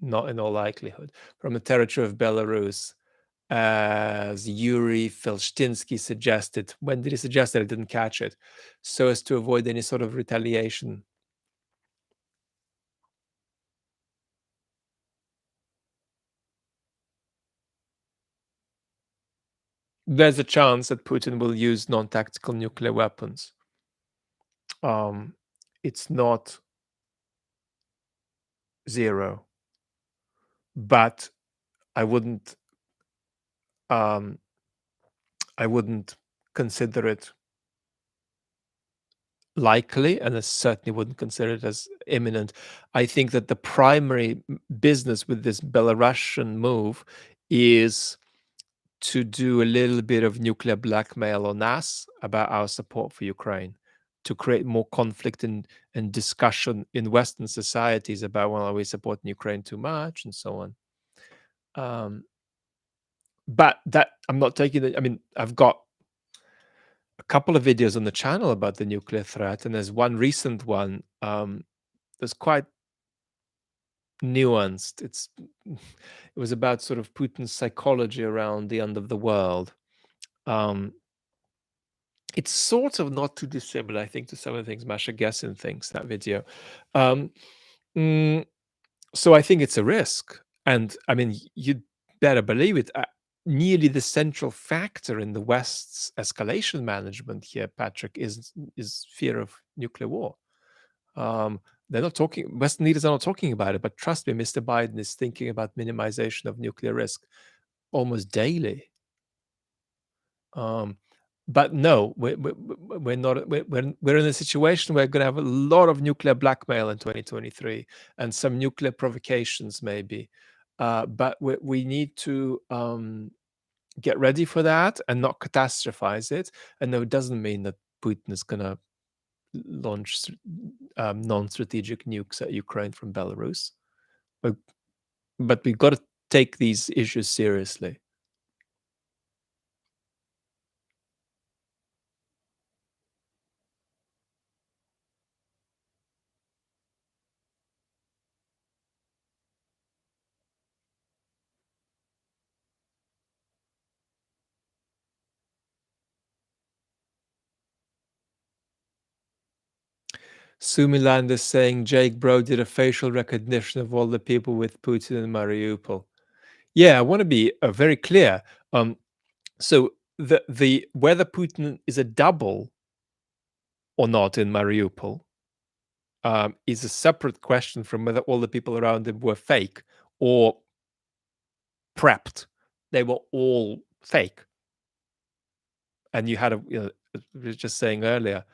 not in all likelihood. From the territory of Belarus, as Yuri Felshtinsky suggested. When did he suggest that? I didn't catch it. So as to avoid any sort of retaliation. There's a chance that Putin will use non-tactical nuclear weapons. It's not zero, but I wouldn't um, I wouldn't consider it likely, and I certainly wouldn't consider it as imminent. I think that the primary business with this Belarusian move is to do a little bit of nuclear blackmail on us about our support for Ukraine, to create more conflict and discussion in Western societies about, well, are we supporting Ukraine too much and so on. But that I'm not taking it. I mean, I've got a couple of videos on the channel about the nuclear threat, and there's one recent one that's quite nuanced. It was about sort of Putin's psychology around the end of the world. Um, it's sort of not too dissimilar, I think, to some of the things Masha Gessen thinks, that video. Um, mm, so I think it's a risk. And I mean, you'd better believe it. Nearly the central factor in the West's escalation management here, Patrick, is fear of nuclear war. They're not talking. Western leaders are not talking about it, but trust me, Mr. Biden is thinking about minimization of nuclear risk almost daily. But no, we're not. We're in a situation where we're going to have a lot of nuclear blackmail in 2023 and some nuclear provocations, maybe. But we need to get ready for that and not catastrophize it. And no, it doesn't mean that Putin is going to launch non-strategic nukes at Ukraine from Belarus. But we've got to take these issues seriously. Sumiland is saying Jake Bro did a facial recognition of all the people with Putin in Mariupol. Yeah, I want to be very clear. So the whether Putin is a double or not in Mariupol is a separate question from whether all the people around him were fake or prepped. They were all fake. And you had we were just saying earlier,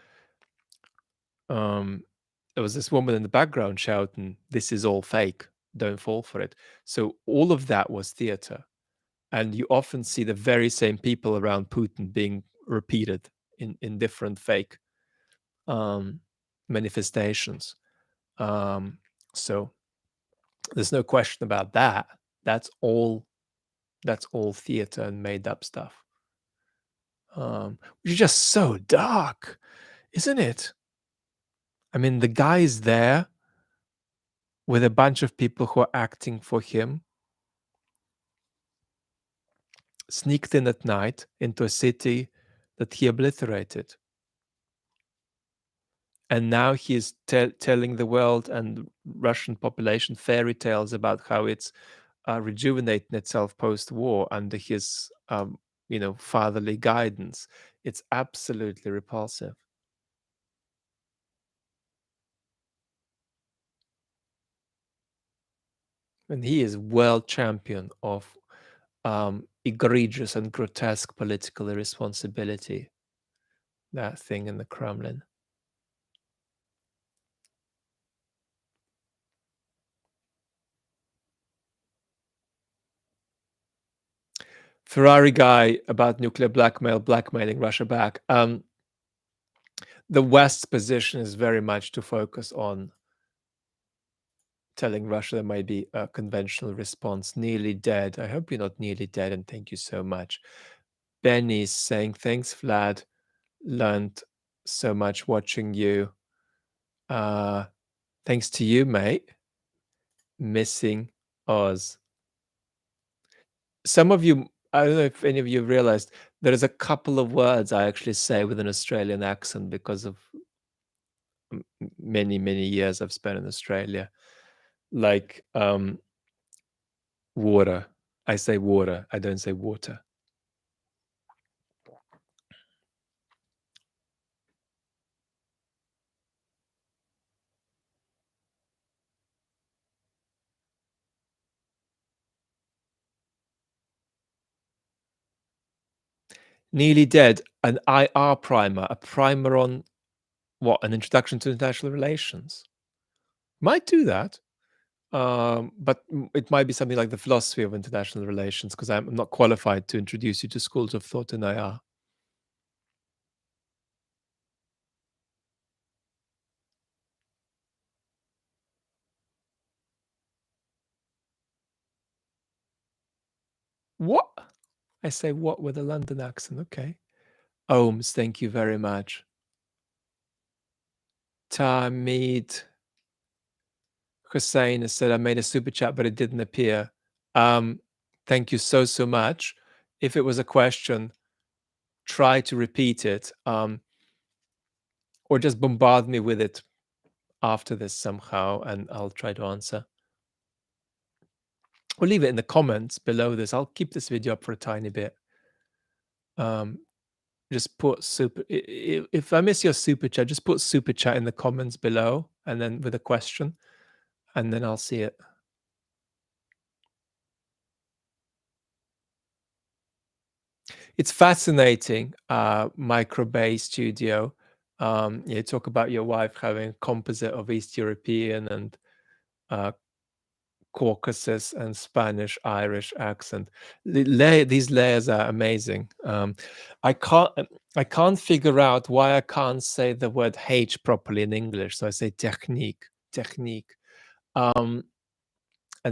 there was this woman in the background shouting, "This is all fake. Don't fall for it." So all of that was theater. And you often see the very same people around Putin being repeated in different fake manifestations. So there's no question about that. That's all theater and made up stuff. Which is just so dark, isn't it? I mean, the guy is there with a bunch of people who are acting for him, sneaked in at night into a city that he obliterated. And now he's telling the world and Russian population fairy tales about how it's rejuvenating itself post-war under his, fatherly guidance. It's absolutely repulsive. And he is world champion of egregious and grotesque political irresponsibility. That thing in the Kremlin. Ferrari guy about nuclear blackmail, blackmailing Russia back. the West's position is very much to focus on telling Russia there might be a conventional response. Nearly dead. I hope you're not nearly dead, and thank you so much. Benny's saying, thanks, Vlad. Learned so much watching you. Thanks to you, mate. Missing Oz. Some of you, I don't know if any of you realized, there is a couple of words I actually say with an Australian accent because of many, many years I've spent in Australia. Like water. I say water. I don't say water. Nearly Dead, an IR primer, a primer on what? An introduction to international relations. Might do that. But it might be something like the philosophy of international relations, because I'm not qualified to introduce you to schools of thought in IR. What? I say what with a London accent. Okay. Ohms, thank you very much. Tamid Hussein has said I made a super chat, but it didn't appear. Thank you so, so much. If it was a question, try to repeat it, or just bombard me with it after this somehow, and I'll try to answer. Or leave it in the comments below this. I'll keep this video up for a tiny bit. Just put super. If I miss your super chat, just put super chat in the comments below, and then with a question, and then I'll see it. It's fascinating, Microbay Studio. You talk about your wife having a composite of East European and Caucasus and Spanish, Irish accent. These layers are amazing. I can't figure out why I can't say the word H properly in English, so I say technique. And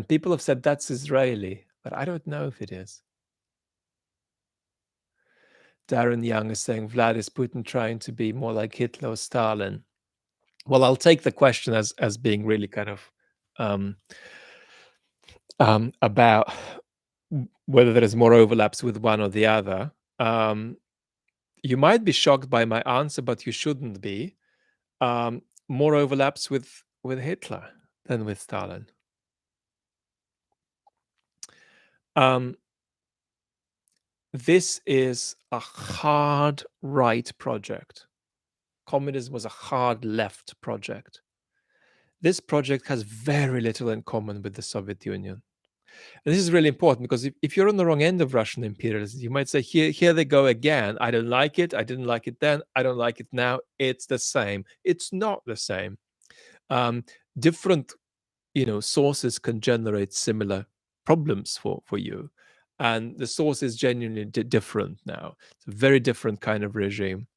people have said that's Israeli, but I don't know if it is. Darren Young is saying Vlad, is Putin trying to be more like Hitler or Stalin? Well, I'll take the question as being really kind of about whether there is more overlaps with one or the other. You might be shocked by my answer, but you shouldn't be. More overlaps with Hitler than with Stalin. This is a hard right project. Communism was a hard left project. This project has very little in common with the Soviet Union. And this is really important because if you're on the wrong end of Russian imperialism, you might say, here they go again. I don't like it. I didn't like it then. I don't like it now. It's the same. It's not the same. Different, sources can generate similar problems for you. And the source is genuinely different now. It's a very different kind of regime.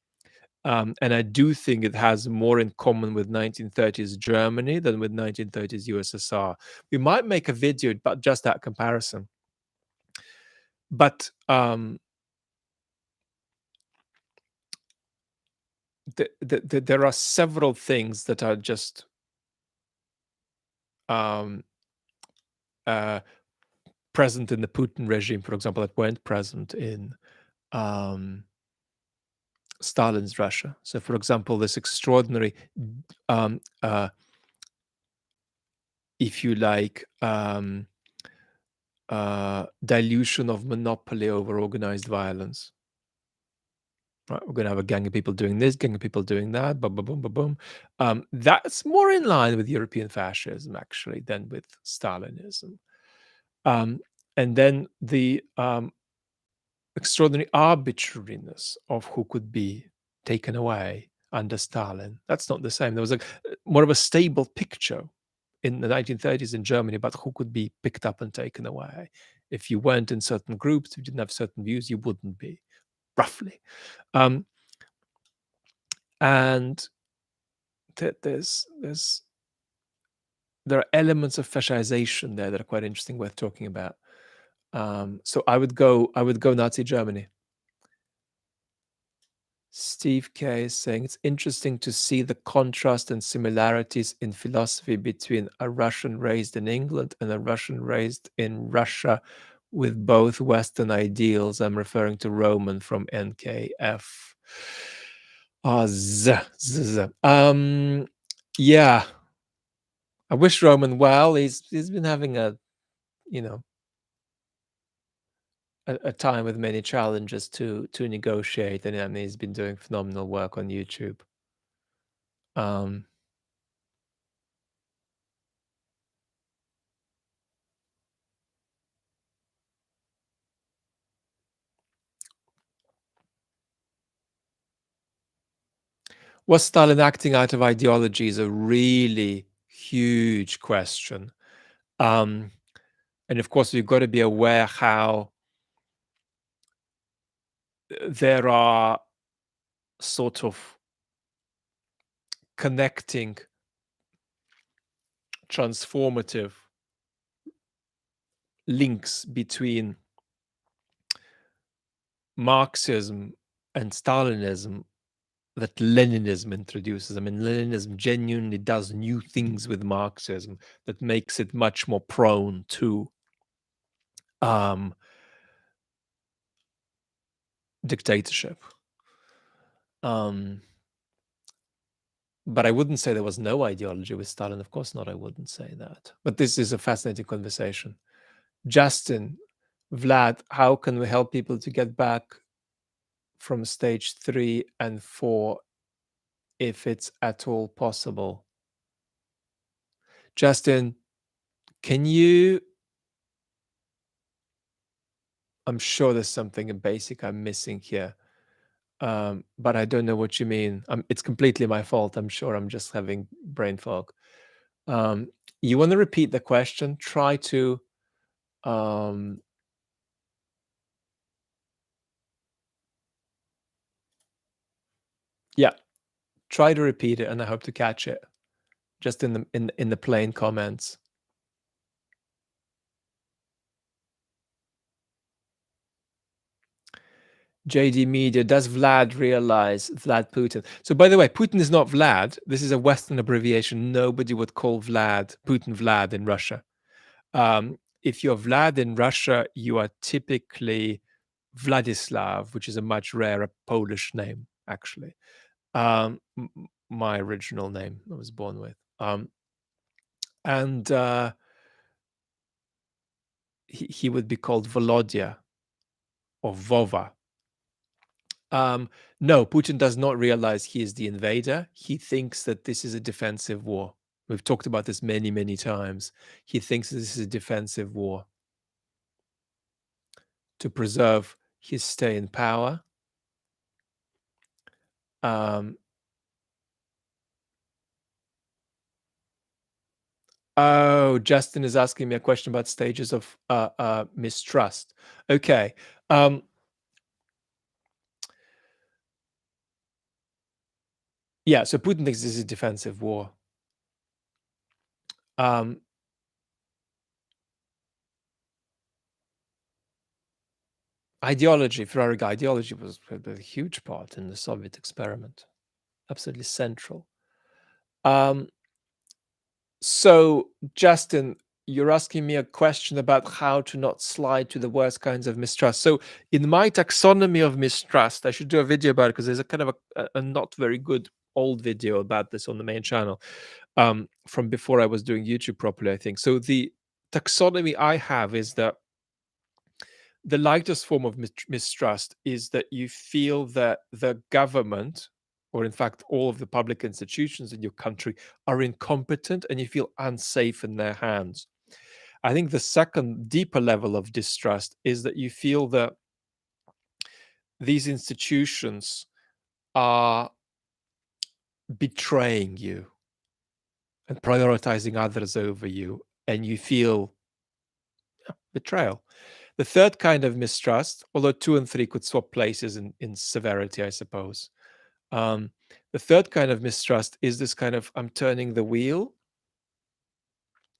And I do think it has more in common with 1930s Germany than with 1930s USSR. We might make a video about just that comparison. But there are several things that are just present in the Putin regime, for example, that weren't present in Stalin's Russia. So, for example, this extraordinary, if you like, dilution of monopoly over organized violence. Right, we're going to have a gang of people doing this, gang of people doing that, boom, boom, boom, boom, boom. That's more in line with European fascism, actually, than with Stalinism. And then the extraordinary arbitrariness of who could be taken away under Stalin. That's not the same. There was a more of a stable picture in the 1930s in Germany about who could be picked up and taken away. If you weren't in certain groups, if you didn't have certain views, you wouldn't be, roughly. And there are elements of fascization there that are quite interesting, worth talking about. So I would go Nazi Germany. Steve K is saying it's interesting to see the contrast and similarities in philosophy between a Russian raised in England and a Russian raised in Russia with both Western ideals. I'm referring to Roman from NKF. Yeah, I wish Roman well. He's been having you know a time with many challenges to negotiate, and I mean, he's been doing phenomenal work on YouTube. Um, was Stalin acting out of ideology is a really huge question. Um, and of course, we've got to be aware how there are sort of connecting, transformative links between Marxism and Stalinism that Leninism introduces. I mean, Leninism genuinely does new things with Marxism that makes it much more prone to um, dictatorship. Um, but I wouldn't say there was no ideology with Stalin. Of course not. I wouldn't say that. But this is a fascinating conversation. Justin, Vlad, how can we help people to get back from stage 3 and 4 if it's at all possible? Justin, can you? I'm sure there's something basic I'm missing here, but I don't know what you mean. It's completely my fault. I'm sure I'm just having brain fog. Um, you want to repeat the question? Try to. Um, yeah, try to repeat it, and I hope to catch it just in the plain comments. JD Media, does Vlad realize Vlad Putin? So, by the way, Putin is not Vlad. This is a Western abbreviation. Nobody would call Vlad Putin Vlad in Russia. If you're Vlad in Russia, you are typically Vladislav, which is a much rarer Polish name, actually. My original name I was born with. And he would be called Volodya or Vova. No, Putin does not realize he is the invader. He thinks that this is a defensive war. We've talked about this many, many times. He thinks this is a defensive war to preserve his stay in power. Oh, Justin is asking me a question about stages of mistrust. Okay. Yeah, so Putin thinks this is a defensive war. Ideology, Ferrari ideology was a huge part in the Soviet experiment, absolutely central. So, Justin, you're asking me a question about how to not slide to the worst kinds of mistrust. So, in my taxonomy of mistrust, I should do a video about it because there's a kind of a not very good old video about this on the main channel from before I was doing YouTube properly, I think. So, the taxonomy I have is that the lightest form of mistrust is that you feel that the government, or in fact, all of the public institutions in your country, are incompetent and you feel unsafe in their hands. I think the second, deeper level of distrust is that you feel that these institutions are betraying you and prioritizing others over you, and you feel betrayal. The third kind of mistrust, although 2 and 3 could swap places in severity, I suppose, Um, the third kind of mistrust is this kind of I'm turning the wheel,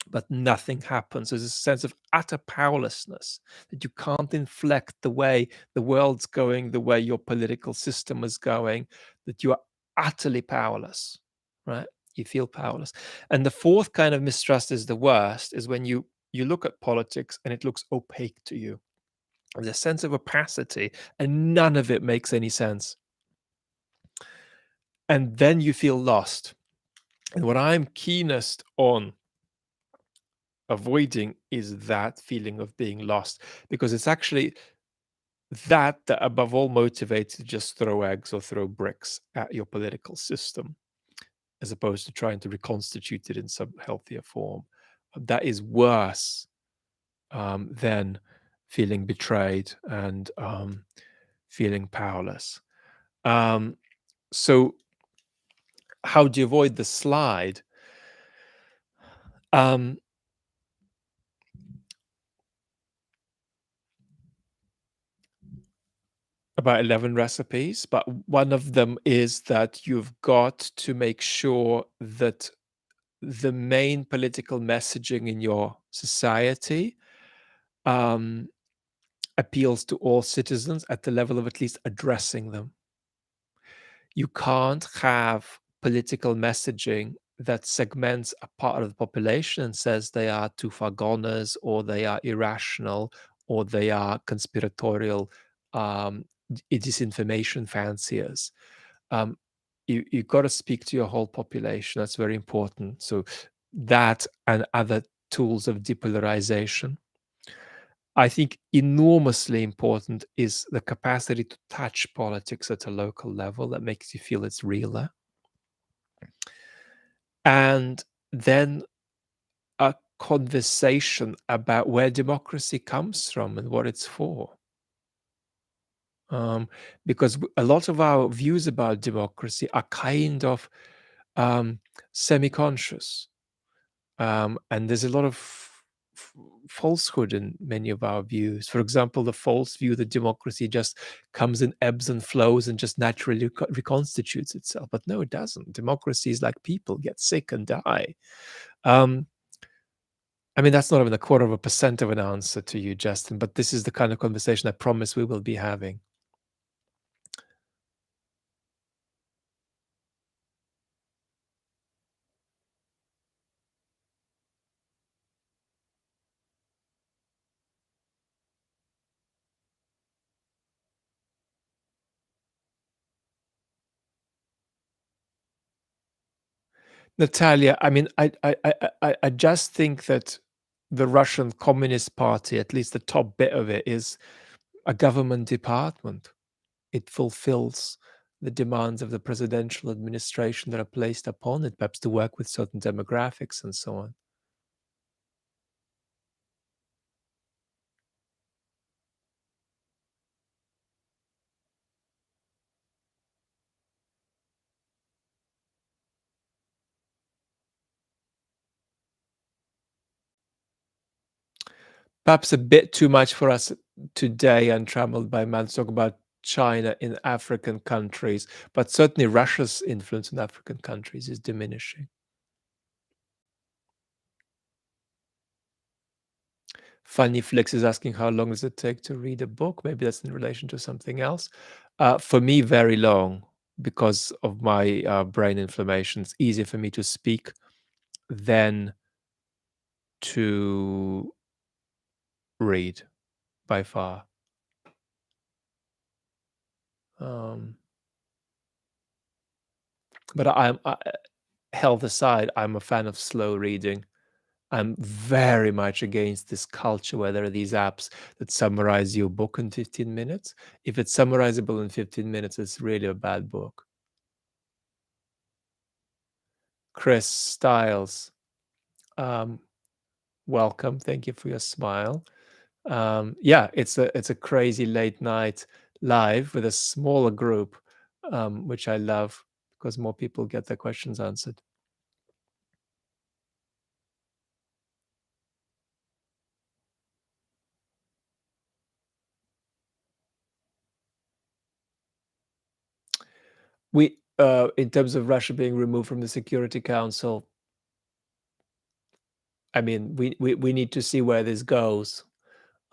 but nothing happens. There's a sense of utter powerlessness that you can't inflect the way the world's going, the way your political system is going, that you are utterly powerless, right? You feel powerless. And the fourth kind of mistrust is the worst, is when you look at politics and it looks opaque to you. There's a sense of opacity and none of it makes any sense. And then you feel lost. And what I'm keenest on avoiding is that feeling of being lost, because it's actually that above all motivates you to just throw eggs or throw bricks at your political system, as opposed to trying to reconstitute it in some healthier form. That is worse than feeling betrayed and feeling powerless. So how do you avoid the slide? Um, about 11 recipes, but one of them is that you've got to make sure that the main political messaging in your society um, appeals to all citizens at the level of at least addressing them. You can't have political messaging that segments a part of the population and says they are too far goners or they are irrational or they are conspiratorial disinformation fanciers. Um, you've got to speak to your whole population. That's very important. So that and other tools of depolarization. I think enormously important is the capacity to touch politics at a local level that makes you feel it's realer. And then a conversation about where democracy comes from and what it's for. Because a lot of our views about democracy are kind of um, semi-conscious. And there's a lot of falsehood in many of our views. For example, the false view that democracy just comes in ebbs and flows and just naturally reconstitutes itself. But no, it doesn't. Democracy is like people get sick and die. Um, I mean, that's not even 0.25% of an answer to you, Justin, but this is the kind of conversation I promise we will be having. Natalia, I mean, I just think that the Russian Communist Party, at least the top bit of it, is a government department. It fulfills the demands of the presidential administration that are placed upon it, perhaps to work with certain demographics and so on. Perhaps a bit too much for us today, untrammeled by man, to talk about China in African countries, but certainly Russia's influence in African countries is diminishing. Funny Flicks is asking how long does it take to read a book? Maybe that's in relation to something else. For me, very long because of my brain inflammation. It's easier for me to speak than to read by far. Um, but health aside, I'm a fan of slow reading. I'm very much against this culture where there are these apps that summarize your book in 15 minutes. If it's summarizable in 15 minutes, it's really a bad book. Chris Stiles, um, welcome. Thank you for your smile. Yeah, it's a crazy late night live with a smaller group, which I love because more people get their questions answered. We In terms of Russia being removed from the Security Council, I mean, we need to see where this goes.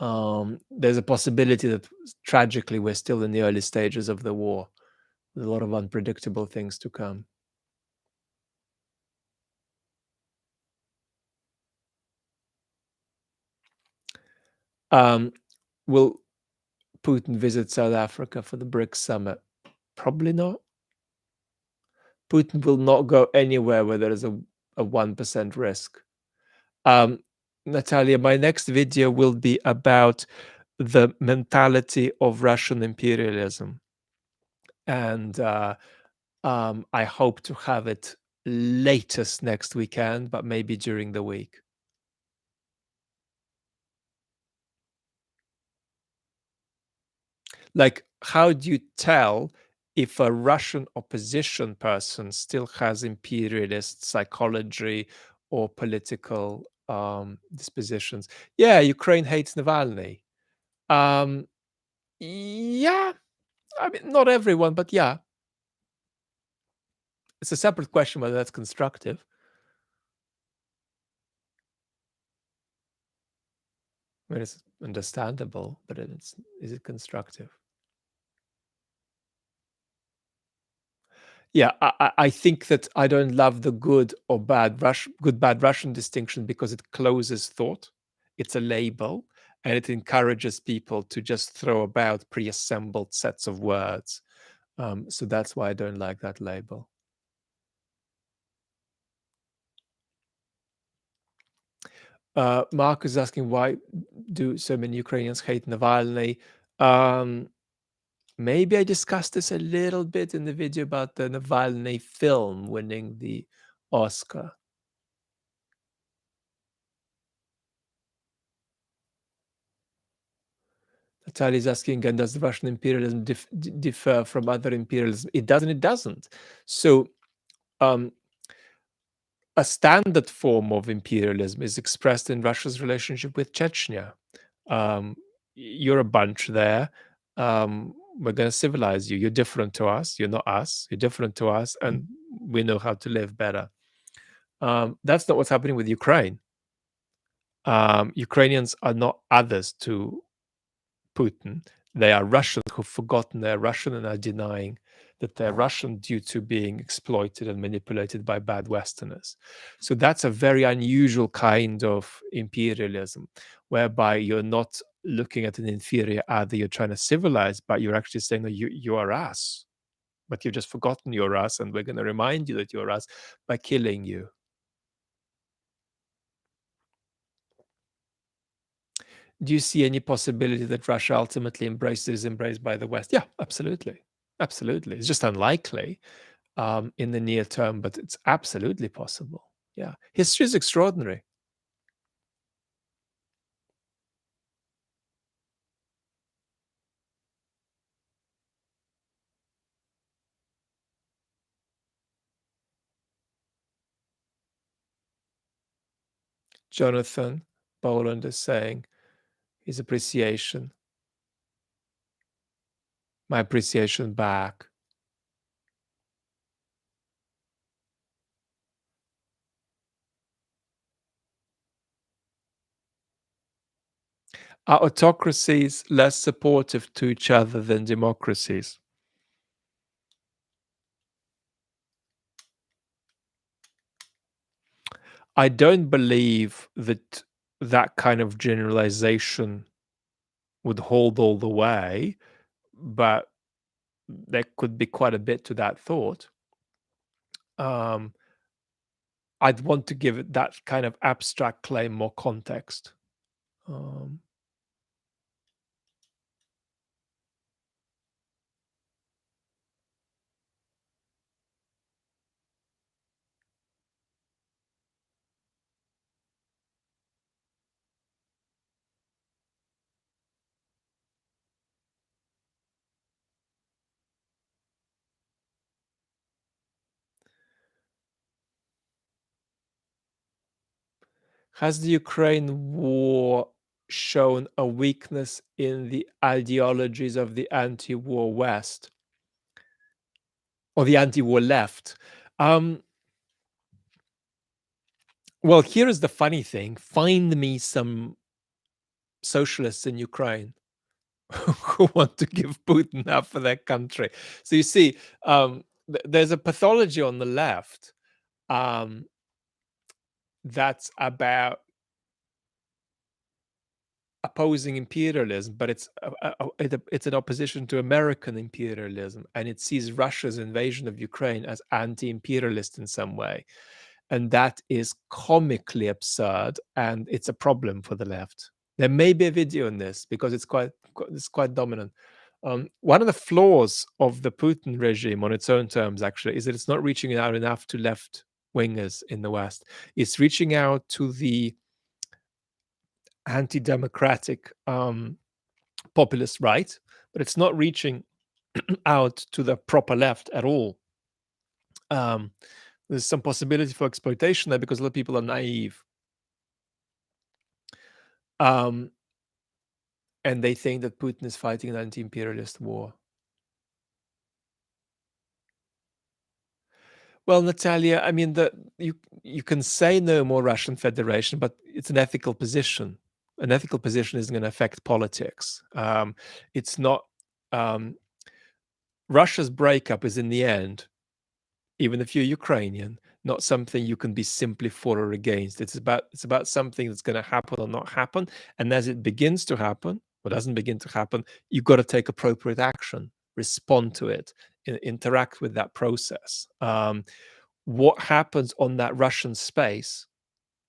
There's a possibility that tragically we're still in the early stages of the war. There's a lot of unpredictable things to come. Um, will Putin visit South Africa for the BRICS summit? Probably not. Putin will not go anywhere where there is a 1% risk. Um, Natalia, my next video will be about the mentality of Russian imperialism. And I hope to have it latest next weekend, but maybe during the week. Like, how do you tell if a Russian opposition person still has imperialist psychology or political dispositions? Yeah, Ukraine hates Navalny. Um, yeah, I mean, not everyone, but yeah, it's a separate question whether that's constructive. I mean, it's understandable, but is it constructive? Yeah, I think that I don't love the good bad Russian distinction because it closes thought. It's a label, and it encourages people to just throw about pre-assembled sets of words. So that's why I don't like that label. Mark is asking, why do so many Ukrainians hate Navalny? Maybe I discussed this a little bit in the video about the Navalny film winning the Oscar. Natalia is asking again, does the Russian imperialism differ from other imperialism? It doesn't, it doesn't. So um, a standard form of imperialism is expressed in Russia's relationship with Chechnya. You're a bunch there. We're going to civilize you. You're different to us. You're not us. You're different to us. And we know how to live better. That's not what's happening with Ukraine. Ukrainians are not others to Putin. They are Russians who've forgotten they're Russian and are denying that they're Russian due to being exploited and manipulated by bad Westerners. So that's a very unusual kind of imperialism, whereby you're not looking at an inferior other you're trying to civilize, but you're actually saying that you are us, but you've just forgotten you're us, and we're going to remind you that you're us by killing you. Do you see any possibility that Russia ultimately is embraced by the West? Yeah, absolutely. Absolutely. It's just unlikely in the near term, but it's absolutely possible. Yeah. History is extraordinary. Jonathan Boland is saying his appreciation, my appreciation back. Are autocracies less supportive to each other than democracies? I don't believe that that kind of generalization would hold all the way, but there could be quite a bit to that thought. Um, I'd want to give it that kind of abstract claim more context. Um, has the Ukraine war shown a weakness in the ideologies of the anti war West? or the anti-war left. Um, well, here is the funny thing: find me some socialists in Ukraine who want to give Putin half of their country. So you see, there's a pathology on the left um, that's about opposing imperialism, but it's an opposition to American imperialism, and it sees Russia's invasion of Ukraine as anti-imperialist in some way, and that is comically absurd, and it's a problem for the left. There may be a video on this because it's quite dominant. One of the flaws of the Putin regime, on its own terms, actually, is that it's not reaching out enough to left wingers in the West. It's reaching out to the anti-democratic populist right, but it's not reaching out to the proper left at all. Um, there's some possibility for exploitation there because a lot of people are naive. Um, and they think that Putin is fighting an anti-imperialist war. Well, Natalia, I mean, you can say no more Russian Federation, but it's an ethical position. An ethical position isn't going to affect politics. It's not. Russia's breakup is in the end, even if you're Ukrainian, not something you can be simply for or against. It's about something that's going to happen or not happen. And as it begins to happen, or doesn't begin to happen, you've got to take appropriate action, respond to it, interact with that process. What happens on that Russian space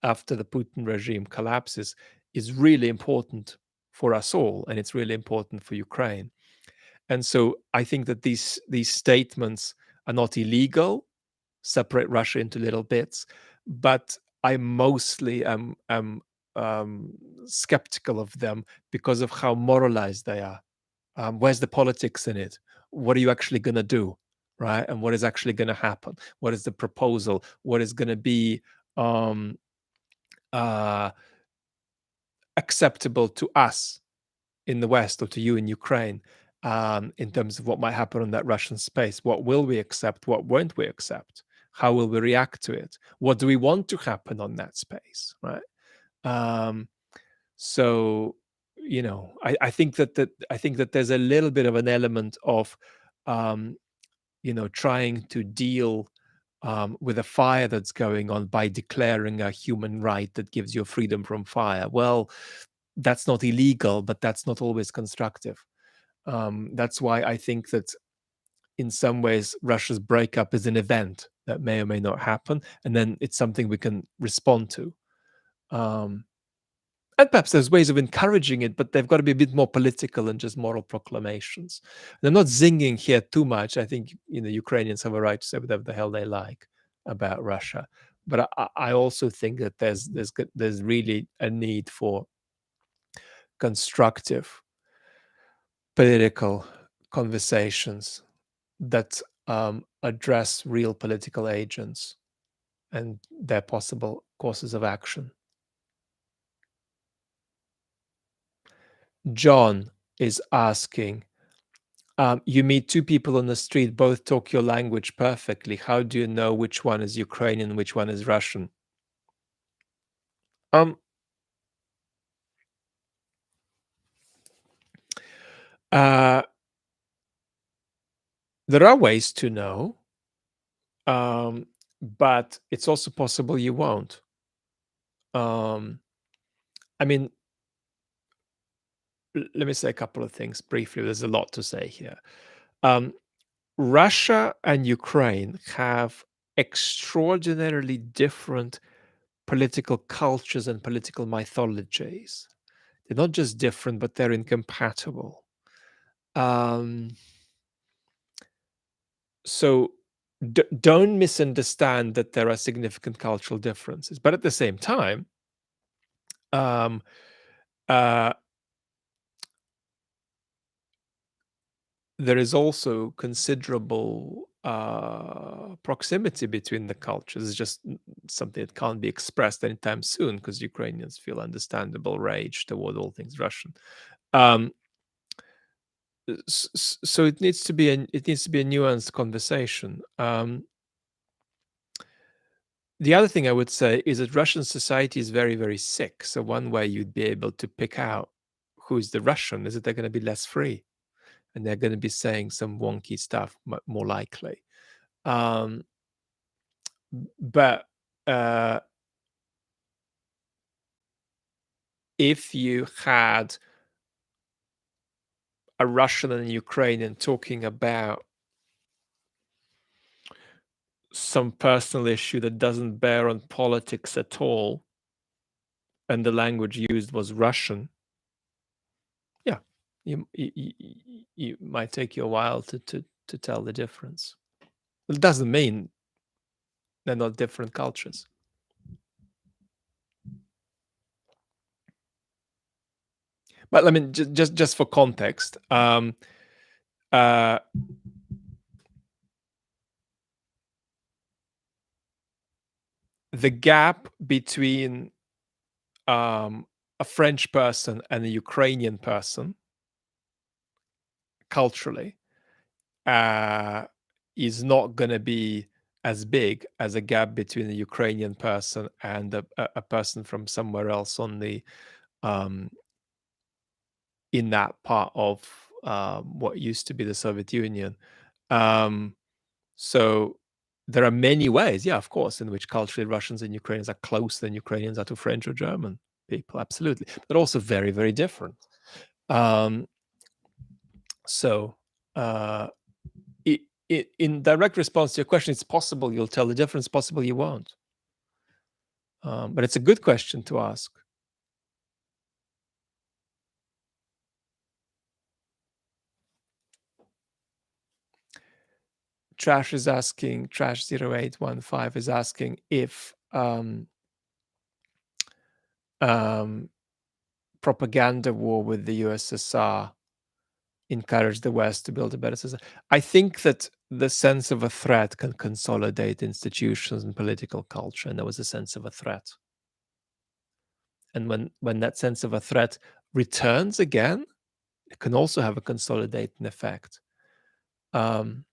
after the Putin regime collapses is really important for us all, and it's really important for Ukraine. And so I think that these statements are not illegal, separate Russia into little bits, but I mostly am skeptical of them because of how moralized they are. Where's the politics in it? What are you actually going to do, right? And what is actually going to happen? What is the proposal? What is going to be um, uh, acceptable to us in the West or to you in Ukraine in terms of what might happen on that Russian space? What will we accept? What won't we accept? How will we react to it? What do we want to happen on that space, right? Um, so I think that there's a little bit of an element of um, trying to deal with a fire that's going on by declaring a human right that gives you freedom from fire. Well, that's not illegal, but that's not always constructive. That's why I think that in some ways Russia's breakup is an event that may or may not happen, and then it's something we can respond to. Um, and perhaps there's ways of encouraging it, but they've got to be a bit more political than just moral proclamations. And I'm not zinging here too much. I think Ukrainians have a right to say whatever the hell they like about Russia, but I also think that there's really a need for constructive political conversations that address real political agents and their possible courses of action. John is asking, you meet two people on the street, both talk your language perfectly. How do you know which one is Ukrainian and which one is Russian? Um, uh, there are ways to know, but it's also possible you won't. I mean, let me say a couple of things briefly. There's a lot to say here. Um, Russia and Ukraine have extraordinarily different political cultures and political mythologies. They're not just different, but they're incompatible. Um, so don't misunderstand that there are significant cultural differences. But at the same time, um, uh, there is also considerable proximity between the cultures. It's just something that can't be expressed anytime soon because Ukrainians feel understandable rage toward all things Russian. Um, So it needs to be a nuanced conversation. The other thing I would say is that Russian society is very, very sick. So one way you'd be able to pick out who's the Russian is that they're going to be less free and they're going to be saying some wonky stuff, more likely. Um, but if you had a Russian and a Ukrainian talking about some personal issue that doesn't bear on politics at all, and the language used was Russian, yeah, you might take you a while to tell the difference. It doesn't mean they're not different cultures. But I mean, just for context, uh, the gap between a French person and a Ukrainian person culturally is not going to be as big as a gap between a Ukrainian person and a person from somewhere else on the in that part of what used to be the Soviet Union. So there are many ways, yeah, of course, in which culturally Russians and Ukrainians are closer than Ukrainians are to French or German people, absolutely, but also very, very different. Um, so, in direct response to your question, it's possible you'll tell the difference, possible you won't. But it's a good question to ask. Trash 0815 is asking if propaganda war with the USSR encouraged the West to build a better society. I think that the sense of a threat can consolidate institutions and political culture, and there was a sense of a threat. And when that sense of a threat returns again, it can also have a consolidating effect. Um,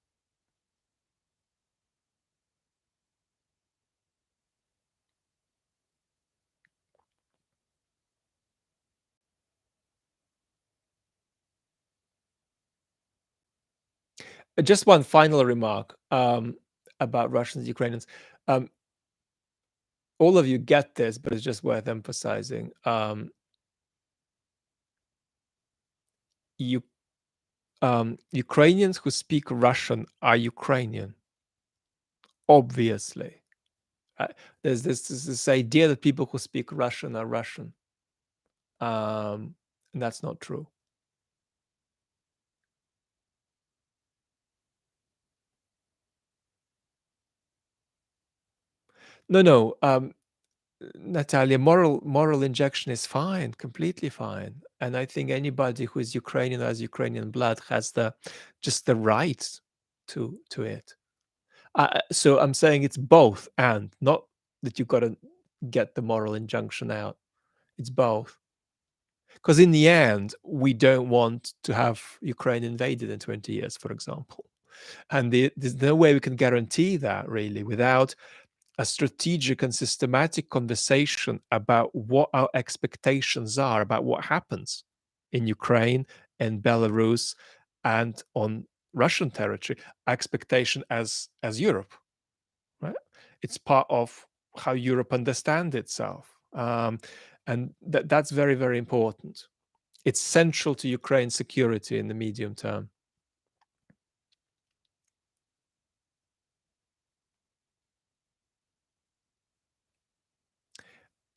just one final remark about Russians and Ukrainians. All of you get this, but it's just worth emphasizing. Ukrainians who speak Russian are Ukrainian, obviously. There's this idea that people who speak Russian are Russian. And that's not true. No. Natalia, moral injection is fine, completely fine. And I think anybody who is Ukrainian or has Ukrainian blood has just the right to it. So I'm saying it's both, and not that you've got to get the moral injunction out. It's both. Because in the end, we don't want to have Ukraine invaded in 20 years, for example. And there's no way we can guarantee that really without a strategic and systematic conversation about what our expectations are about what happens in Ukraine and Belarus and on Russian territory, expectation as Europe, right? It's part of how Europe understands itself. And that's very, very important. It's central to Ukraine's security in the medium term.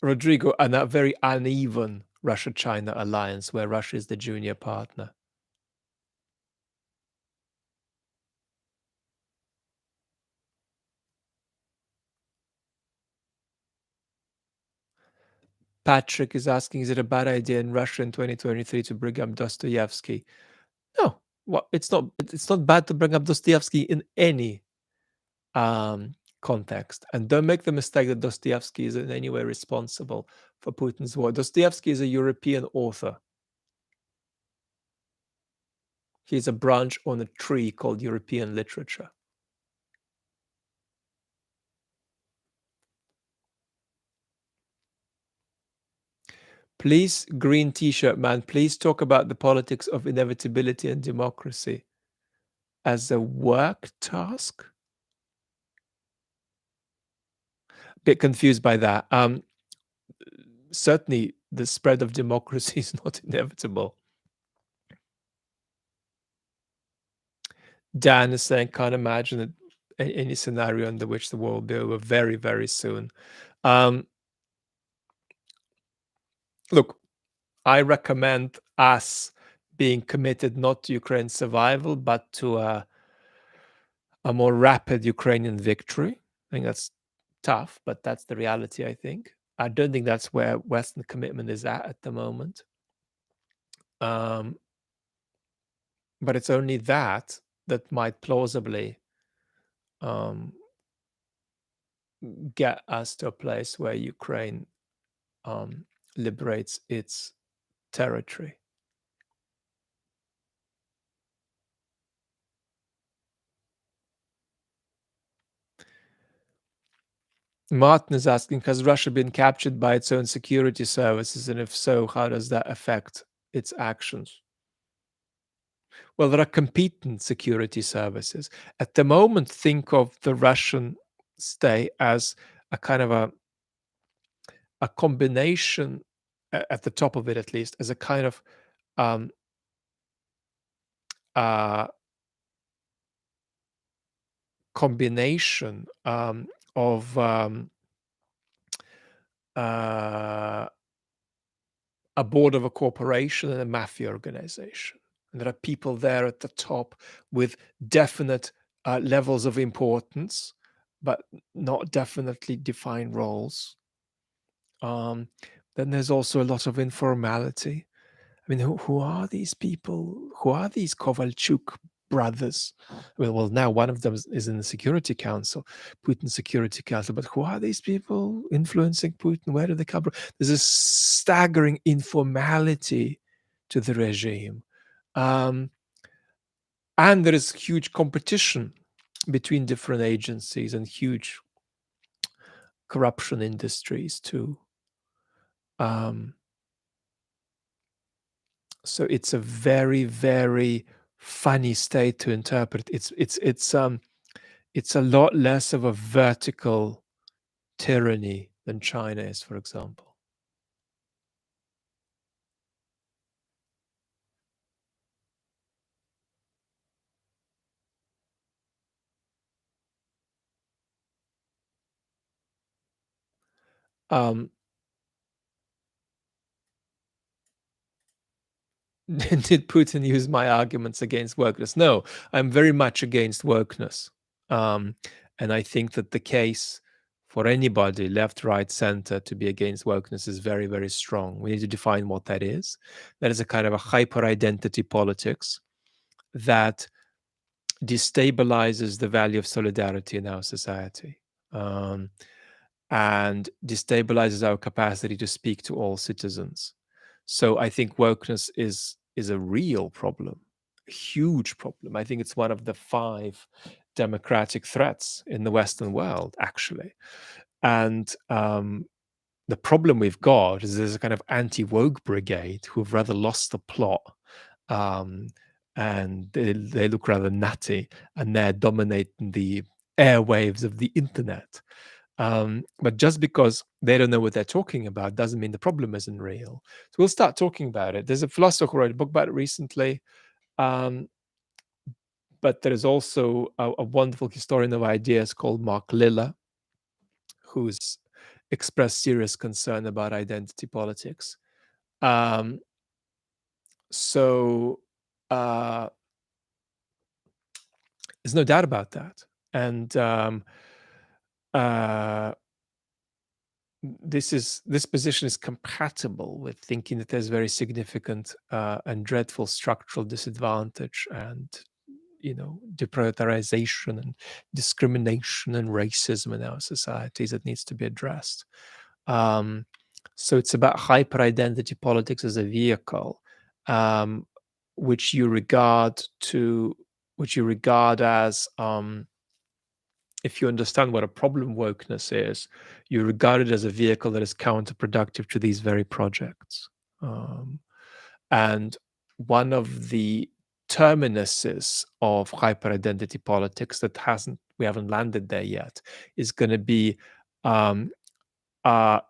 Rodrigo, and a very uneven Russia-China alliance where Russia is the junior partner. Patrick is asking, is it a bad idea in Russia in 2023 to bring up Dostoevsky? No, well, it's not. It's not bad to bring up Dostoevsky in any context, and don't make the mistake that Dostoevsky is in any way responsible for Putin's war. Dostoevsky is a European author. He's a branch on a tree called European literature. Please, green t-shirt man, please talk about the politics of inevitability and democracy as a work task. Bit confused by that. Certainly, the spread of democracy is not inevitable. Dan is saying, can't imagine any scenario under which the war will be over very, very soon. Look, I recommend us being committed not to Ukraine's survival, but to a more rapid Ukrainian victory. I think that's tough, but that's the reality, I think. I don't think that's where Western commitment is at the moment. But it's only that might plausibly get us to a place where Ukraine liberates its territory. Martin is asking, has Russia been captured by its own security services? And if so, how does that affect its actions? Well, there are competent security services. At the moment, think of the Russian state as a kind of a combination, at the top of it at least, as a kind of um, combination of a board of a corporation and a mafia organization. And there are people there at the top with definite levels of importance, but not definitely defined roles. Then there's also a lot of informality. I mean, who are these people? Who are these Kovalchuk brothers? Well, now one of them is in the Security Council, Putin's Security Council. But who are these people influencing Putin? Where do they come from? There's a staggering informality to the regime. And there is huge competition between different agencies and huge corruption industries too. So it's a very, very funny state to interpret. It's a lot less of a vertical tyranny than China is, for example. Did Putin use my arguments against wokeness? No, I'm very much against wokeness. And I think that the case for anybody, left, right, center, to be against wokeness is very, very strong. We need to define what that is. That is a kind of a hyper identity politics that destabilizes the value of solidarity in our society, and destabilizes our capacity to speak to all citizens. So I think wokeness is a real problem, a huge problem. I think it's one of the 5 democratic threats in the Western world, actually. And the problem we've got is there's a kind of anti-woke brigade who've rather lost the plot, and they look rather nutty, and they're dominating the airwaves of the internet. But just because they don't know what they're talking about doesn't mean the problem isn't real. So we'll start talking about it. There's a philosopher who wrote a book about it recently, but there is also a wonderful historian of ideas called Mark Liller, who's expressed serious concern about identity politics. So there's no doubt about that. And this position is compatible with thinking that there's very significant and dreadful structural disadvantage and deprioritization and discrimination and racism in our societies that needs to be addressed. So it's about hyper identity politics as a vehicle, which you regard as, if you understand what a problem wokeness is, you regard it as a vehicle that is counterproductive to these very projects. Um, and one of the terminuses of hyper-identity politics that we haven't landed there yet is going to be, um, a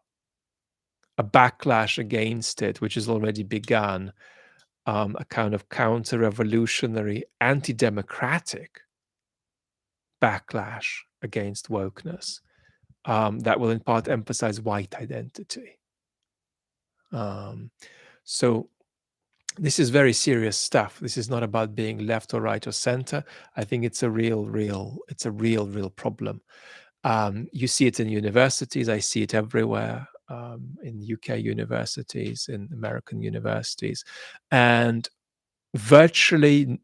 backlash against it, which has already begun, a kind of counter-revolutionary, anti-democratic backlash against wokeness, that will in part emphasize white identity. So this is very serious stuff. This is not about being left or right or center. I think it's a real problem. You see it in universities. I see it everywhere, in UK universities, in American universities, and virtually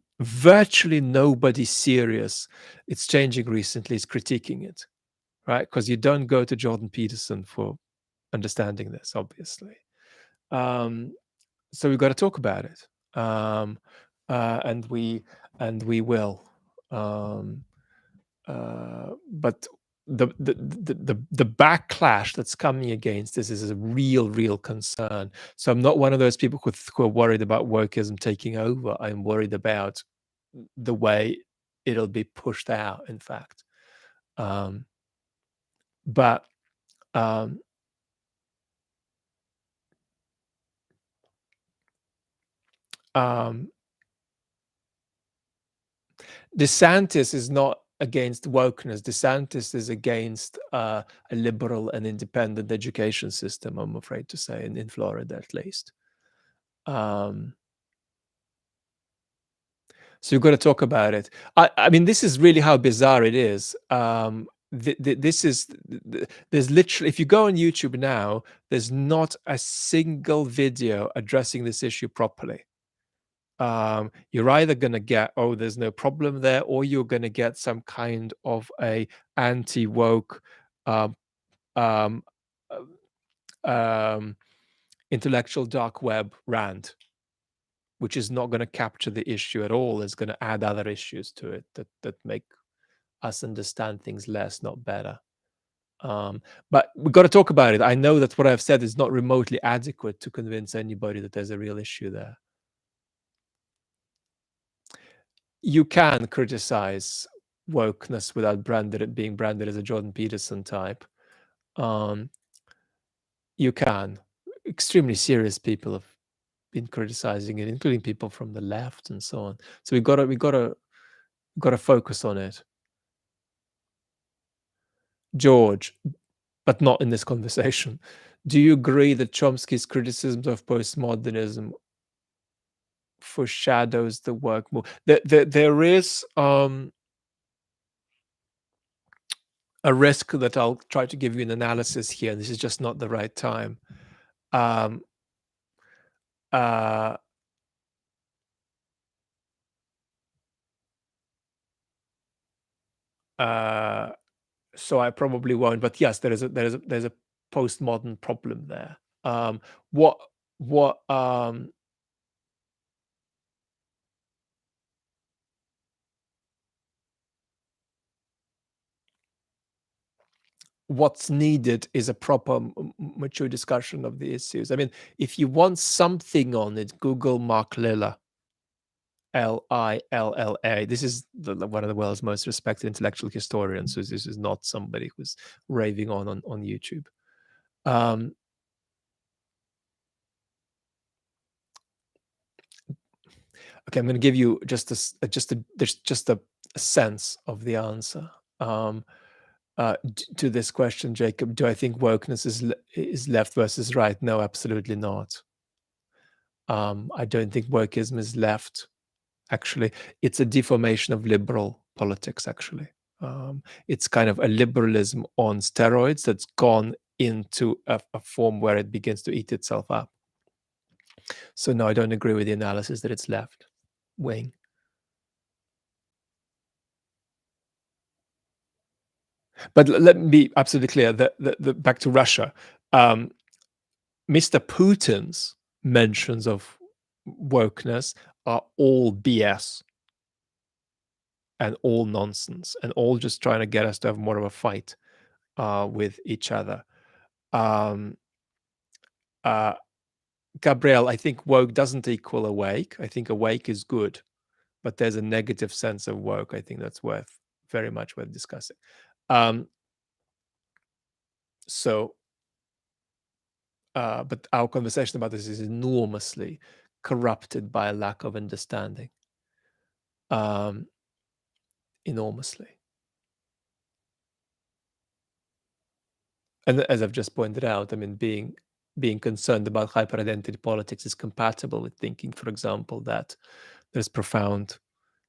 nobody serious. It's changing recently. Is critiquing it, right? Because you don't go to Jordan Peterson for understanding this, obviously. So we've got to talk about it, and we will. But the backlash that's coming against this is a real concern. So I'm not one of those people who are worried about wokeism taking over. I'm worried about the way it'll be pushed out. In fact, but um, um, DeSantis is not against wokeness. DeSantis is against a liberal and independent education system, I'm afraid to say, in Florida at least. So you've got to talk about it. I mean, this is really how bizarre it is. This is there's literally, if you go on YouTube now, there's not a single video addressing this issue properly. You're either going to get, oh, there's no problem there, or you're going to get some kind of a anti-woke, um, um, intellectual dark web rant, which is not going to capture the issue at all. It's going to add other issues to it that make us understand things less, not better. But we've got to talk about it. I know that what I've said is not remotely adequate to convince anybody that there's a real issue there. You can criticize wokeness without being branded as a Jordan Peterson type. You can. Extremely serious people have been criticizing it, including people from the left and so on. So we've got to focus on it. George, but not in this conversation. Do you agree that Chomsky's criticisms of postmodernism foreshadows the work more? There is a risk that I'll try to give you an analysis here, and this is just not the right time. So I probably won't. But yes, there's a postmodern problem there. What's needed is a proper mature discussion of the issues. I mean, if you want something on it, Google Mark Lilla, Lilla. This is one of the world's most respected intellectual historians. So this is not somebody who's raving on YouTube. Okay, I'm going to give you just a sense of the answer to this question, Jacob. Do I think wokeness is left versus right? No, absolutely not. I don't think wokeism is left. Actually, it's a deformation of liberal politics. Actually, it's kind of a liberalism on steroids that's gone into a form where it begins to eat itself up. So no, I don't agree with the analysis that it's left wing. But let me be absolutely clear that back to Russia, Mr. Putin's mentions of wokeness are all BS and all nonsense and all just trying to get us to have more of a fight with each other. Um, uh, Gabriel, I think woke doesn't equal awake. I think awake is good, but there's a negative sense of woke. I think that's very much worth discussing. Um, so, but our conversation about this is enormously corrupted by a lack of understanding. Enormously. And as I've just pointed out, I mean, being concerned about hyper-identity politics is compatible with thinking, for example, that there's profound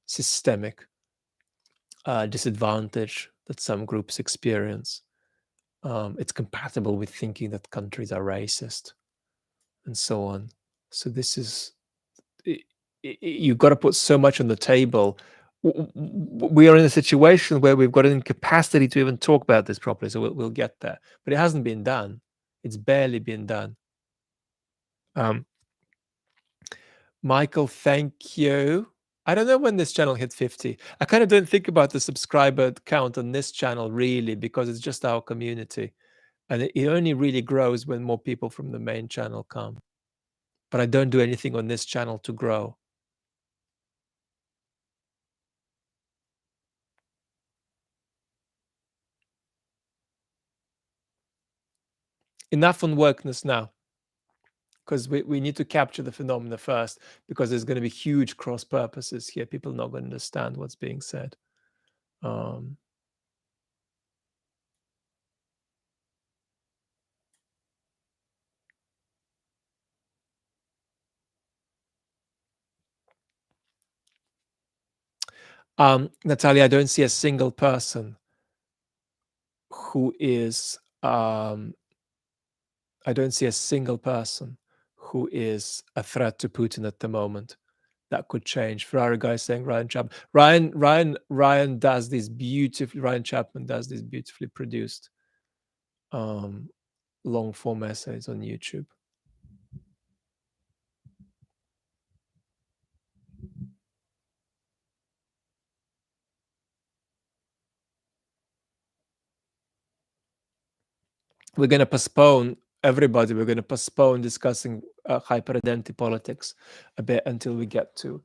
systemic disadvantage that some groups experience. It's compatible with thinking that countries are racist and so on. So this is you've got to put so much on the table. We are in a situation where we've got an incapacity to even talk about this properly. So we'll get there, but it hasn't been done. It's barely been done. Michael, thank you. I don't know when this channel hit 50. I kind of don't think about the subscriber count on this channel really because it's just our community. And it only really grows when more people from the main channel come. But I don't do anything on this channel to grow. Enough on wokeness now, because we need to capture the phenomena first, because there's going to be huge cross purposes here. People are not going to understand what's being said. Natalia, I don't see a single person who is I don't see a single person who is a threat to Putin at the moment. That could change. Ferrari guy saying Ryan Chapman. Ryan does this beautifully. Ryan Chapman does these beautifully produced long form essays on YouTube. We're going to postpone everybody. We're going to postpone discussing hyper-identity politics a bit until we get to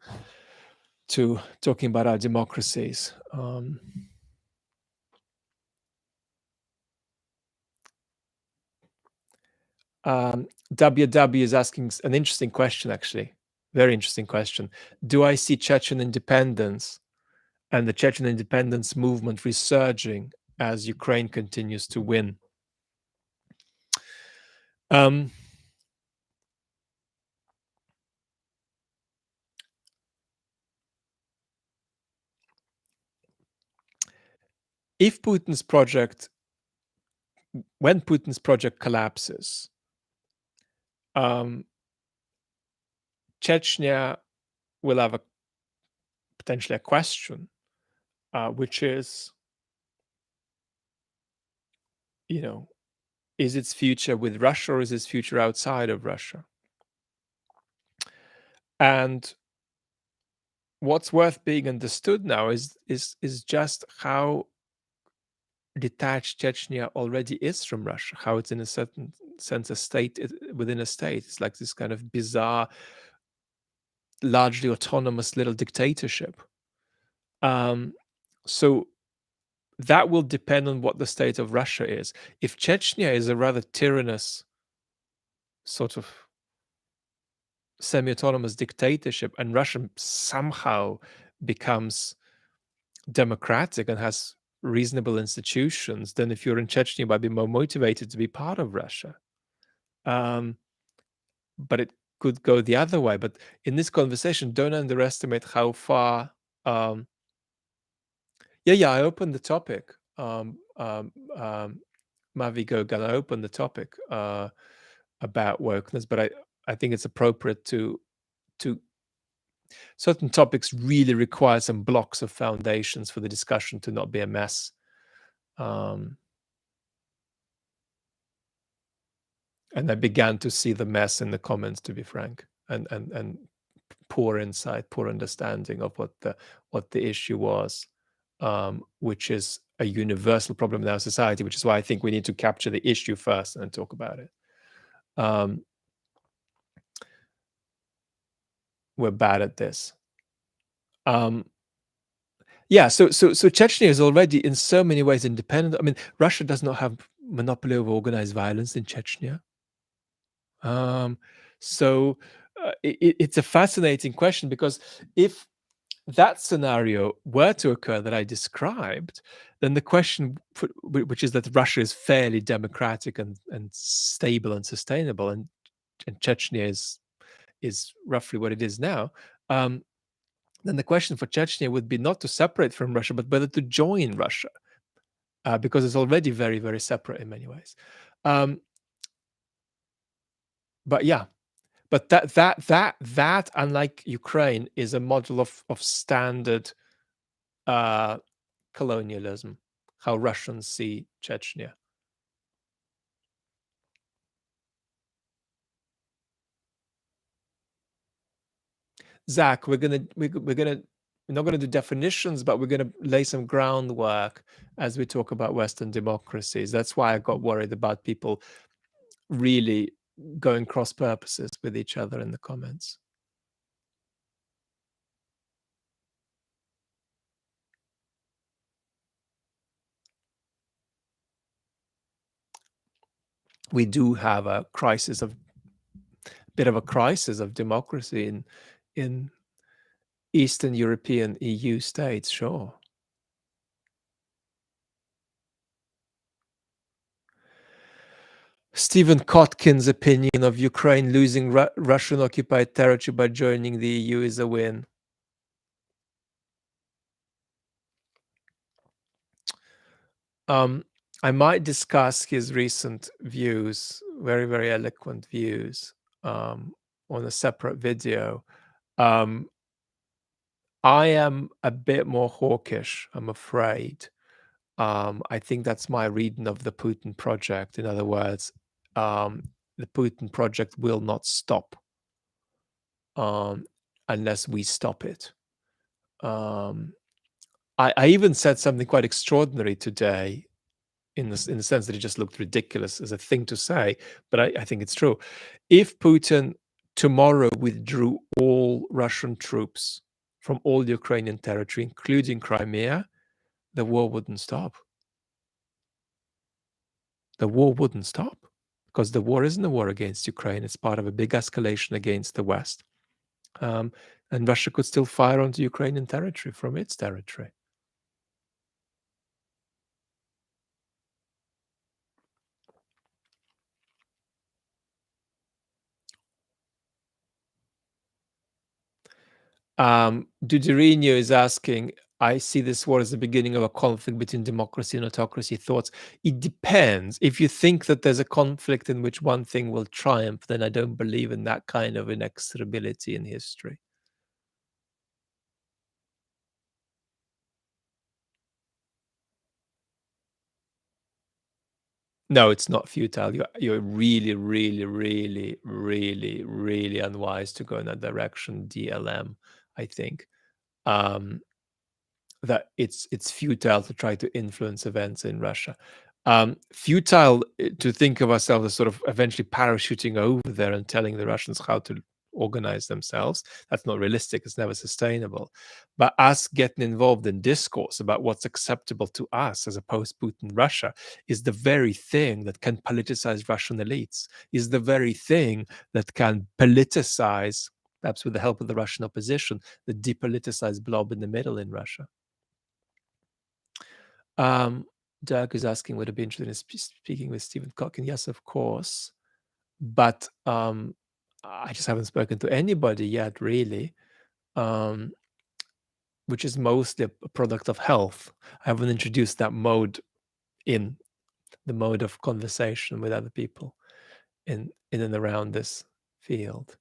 talking about our democracies. WW is asking an interesting question, actually. Very interesting question. Do I see Chechen independence and the Chechen independence movement resurging as Ukraine continues to win? If Putin's project, when Putin's project collapses, Chechnya will have potentially a question, which is, is its future with Russia or is its future outside of Russia? And what's worth being understood now is just how detached Chechnya already is from Russia, how it's in a certain sense a state within a state. It's like this kind of bizarre, largely autonomous little dictatorship. So that will depend on what the state of Russia is. If Chechnya is a rather tyrannous sort of semi-autonomous dictatorship and Russia somehow becomes democratic and has reasonable institutions, then if you're in Chechnya, you might be more motivated to be part of Russia. But it could go the other way. But in this conversation, don't underestimate how far. I opened the topic. Mavi Gogan, I opened the topic about wokeness, but I think it's appropriate to certain topics really require some blocks of foundations for the discussion to not be a mess. And I began to see the mess in the comments, to be frank, and poor insight, poor understanding of what the issue was, which is a universal problem in our society, which is why I think we need to capture the issue first and then talk about it. We're bad at this. Yeah, so Chechnya is already in so many ways independent. I mean, Russia does not have monopoly over organized violence in Chechnya. So it's a fascinating question, because if that scenario were to occur that I described, then the question, which is that Russia is fairly democratic and stable and sustainable, and Chechnya is roughly what it is now. Then the question for Chechnya would be not to separate from Russia, but whether to join Russia, because it's already very, very separate in many ways. But yeah, but that unlike Ukraine is a model of standard colonialism, how Russians see Chechnya. Zach, we're not gonna do definitions, but we're gonna lay some groundwork as we talk about Western democracies. That's why I got worried about people really going cross purposes with each other in the comments. We do have a bit of a crisis of democracy in Eastern European EU states, sure. Stephen Kotkin's opinion of Ukraine losing Russian occupied territory by joining the EU is a win. I might discuss his recent views, very, very eloquent views, on a separate video. I am a bit more hawkish, I'm afraid. I think that's my reading of the Putin project. In other words, the Putin project will not stop unless we stop it. I even said something quite extraordinary today, in the sense that it just looked ridiculous as a thing to say, but I think it's true. If Putin tomorrow withdrew all Russian troops from all Ukrainian territory, including Crimea, the war wouldn't stop. The war wouldn't stop, because the war isn't a war against Ukraine. It's part of a big escalation against the West. And Russia could still fire onto Ukrainian territory from its territory. Duderino is asking, I see this war as the beginning of a conflict between democracy and autocracy. Thoughts? It depends. If you think that there's a conflict in which one thing will triumph, then I don't believe in that kind of inexorability in history. No, it's not futile. You're really, really, really, really, really unwise to go in that direction, DLM, I think. That it's futile to try to influence events in Russia. Futile to think of ourselves as sort of eventually parachuting over there and telling the Russians how to organize themselves. That's not realistic. It's never sustainable. But us getting involved in discourse about what's acceptable to us as a post-Putin Russia is the very thing that can politicize Russian elites, is the very thing that can politicize, perhaps with the help of the Russian opposition, the depoliticized blob in the middle in Russia. Dirk is asking, would I be interested in speaking with Stephen Kotkin? Yes, of course. But I just haven't spoken to anybody yet, really, which is mostly a product of health. I haven't introduced that mode in the mode of conversation with other people in and around this field.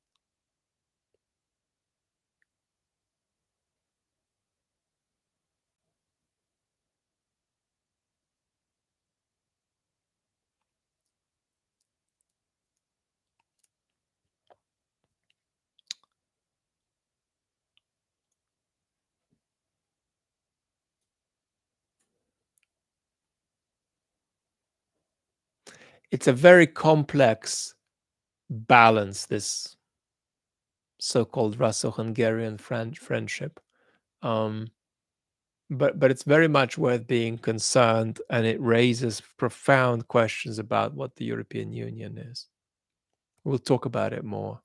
it's a very complex balance, this so-called Russo-Hungarian friendship. Um, but it's very much worth being concerned, and it raises profound questions about what the European Union is. We'll talk about it more.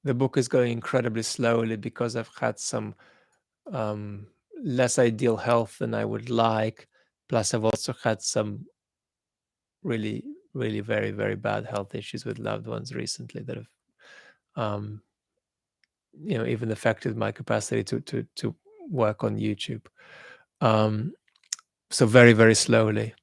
The book is going incredibly slowly because I've had some um, less ideal health than I would like. Plus, I've also had some really, really very, very bad health issues with loved ones recently that have, um, even affected my capacity to work on YouTube. Um, so very, very slowly.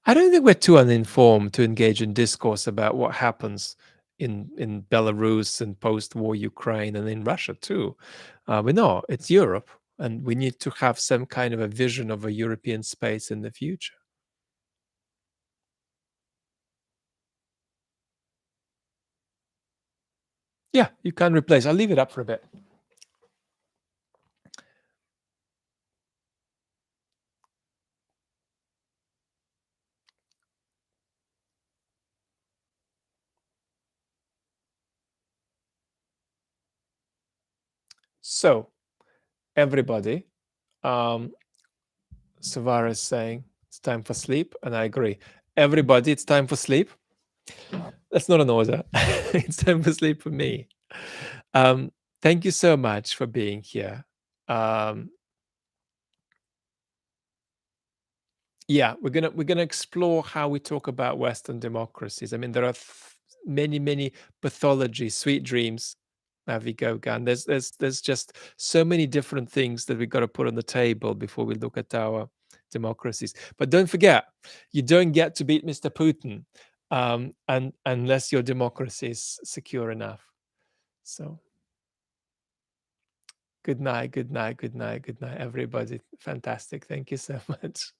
I don't think we're too uninformed to engage in discourse about what happens in Belarus and post-war Ukraine and in Russia too. We know it's Europe, and we need to have some kind of a vision of a European space in the future. Yeah, you can replace. I'll leave it up for a bit. So, everybody, um, Savara is saying it's time for sleep, and I agree. Everybody, it's time for sleep. That's not an order. It's time for sleep for me. Um, Thank you so much for being here. Um, yeah, we're gonna explore how we talk about Western democracies. I mean, there are many, many pathologies, sweet dreams, Mavi Gogan. There's just so many different things that we got to put on the table before we look at our democracies. But don't forget, you don't get to beat Mr. Putin, and unless your democracy is secure enough. So good night, good night, good night, good night, everybody. Fantastic. Thank you so much.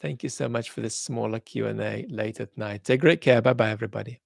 Thank you so much for this smaller Q&A late at night. Take great care. Bye-bye, everybody.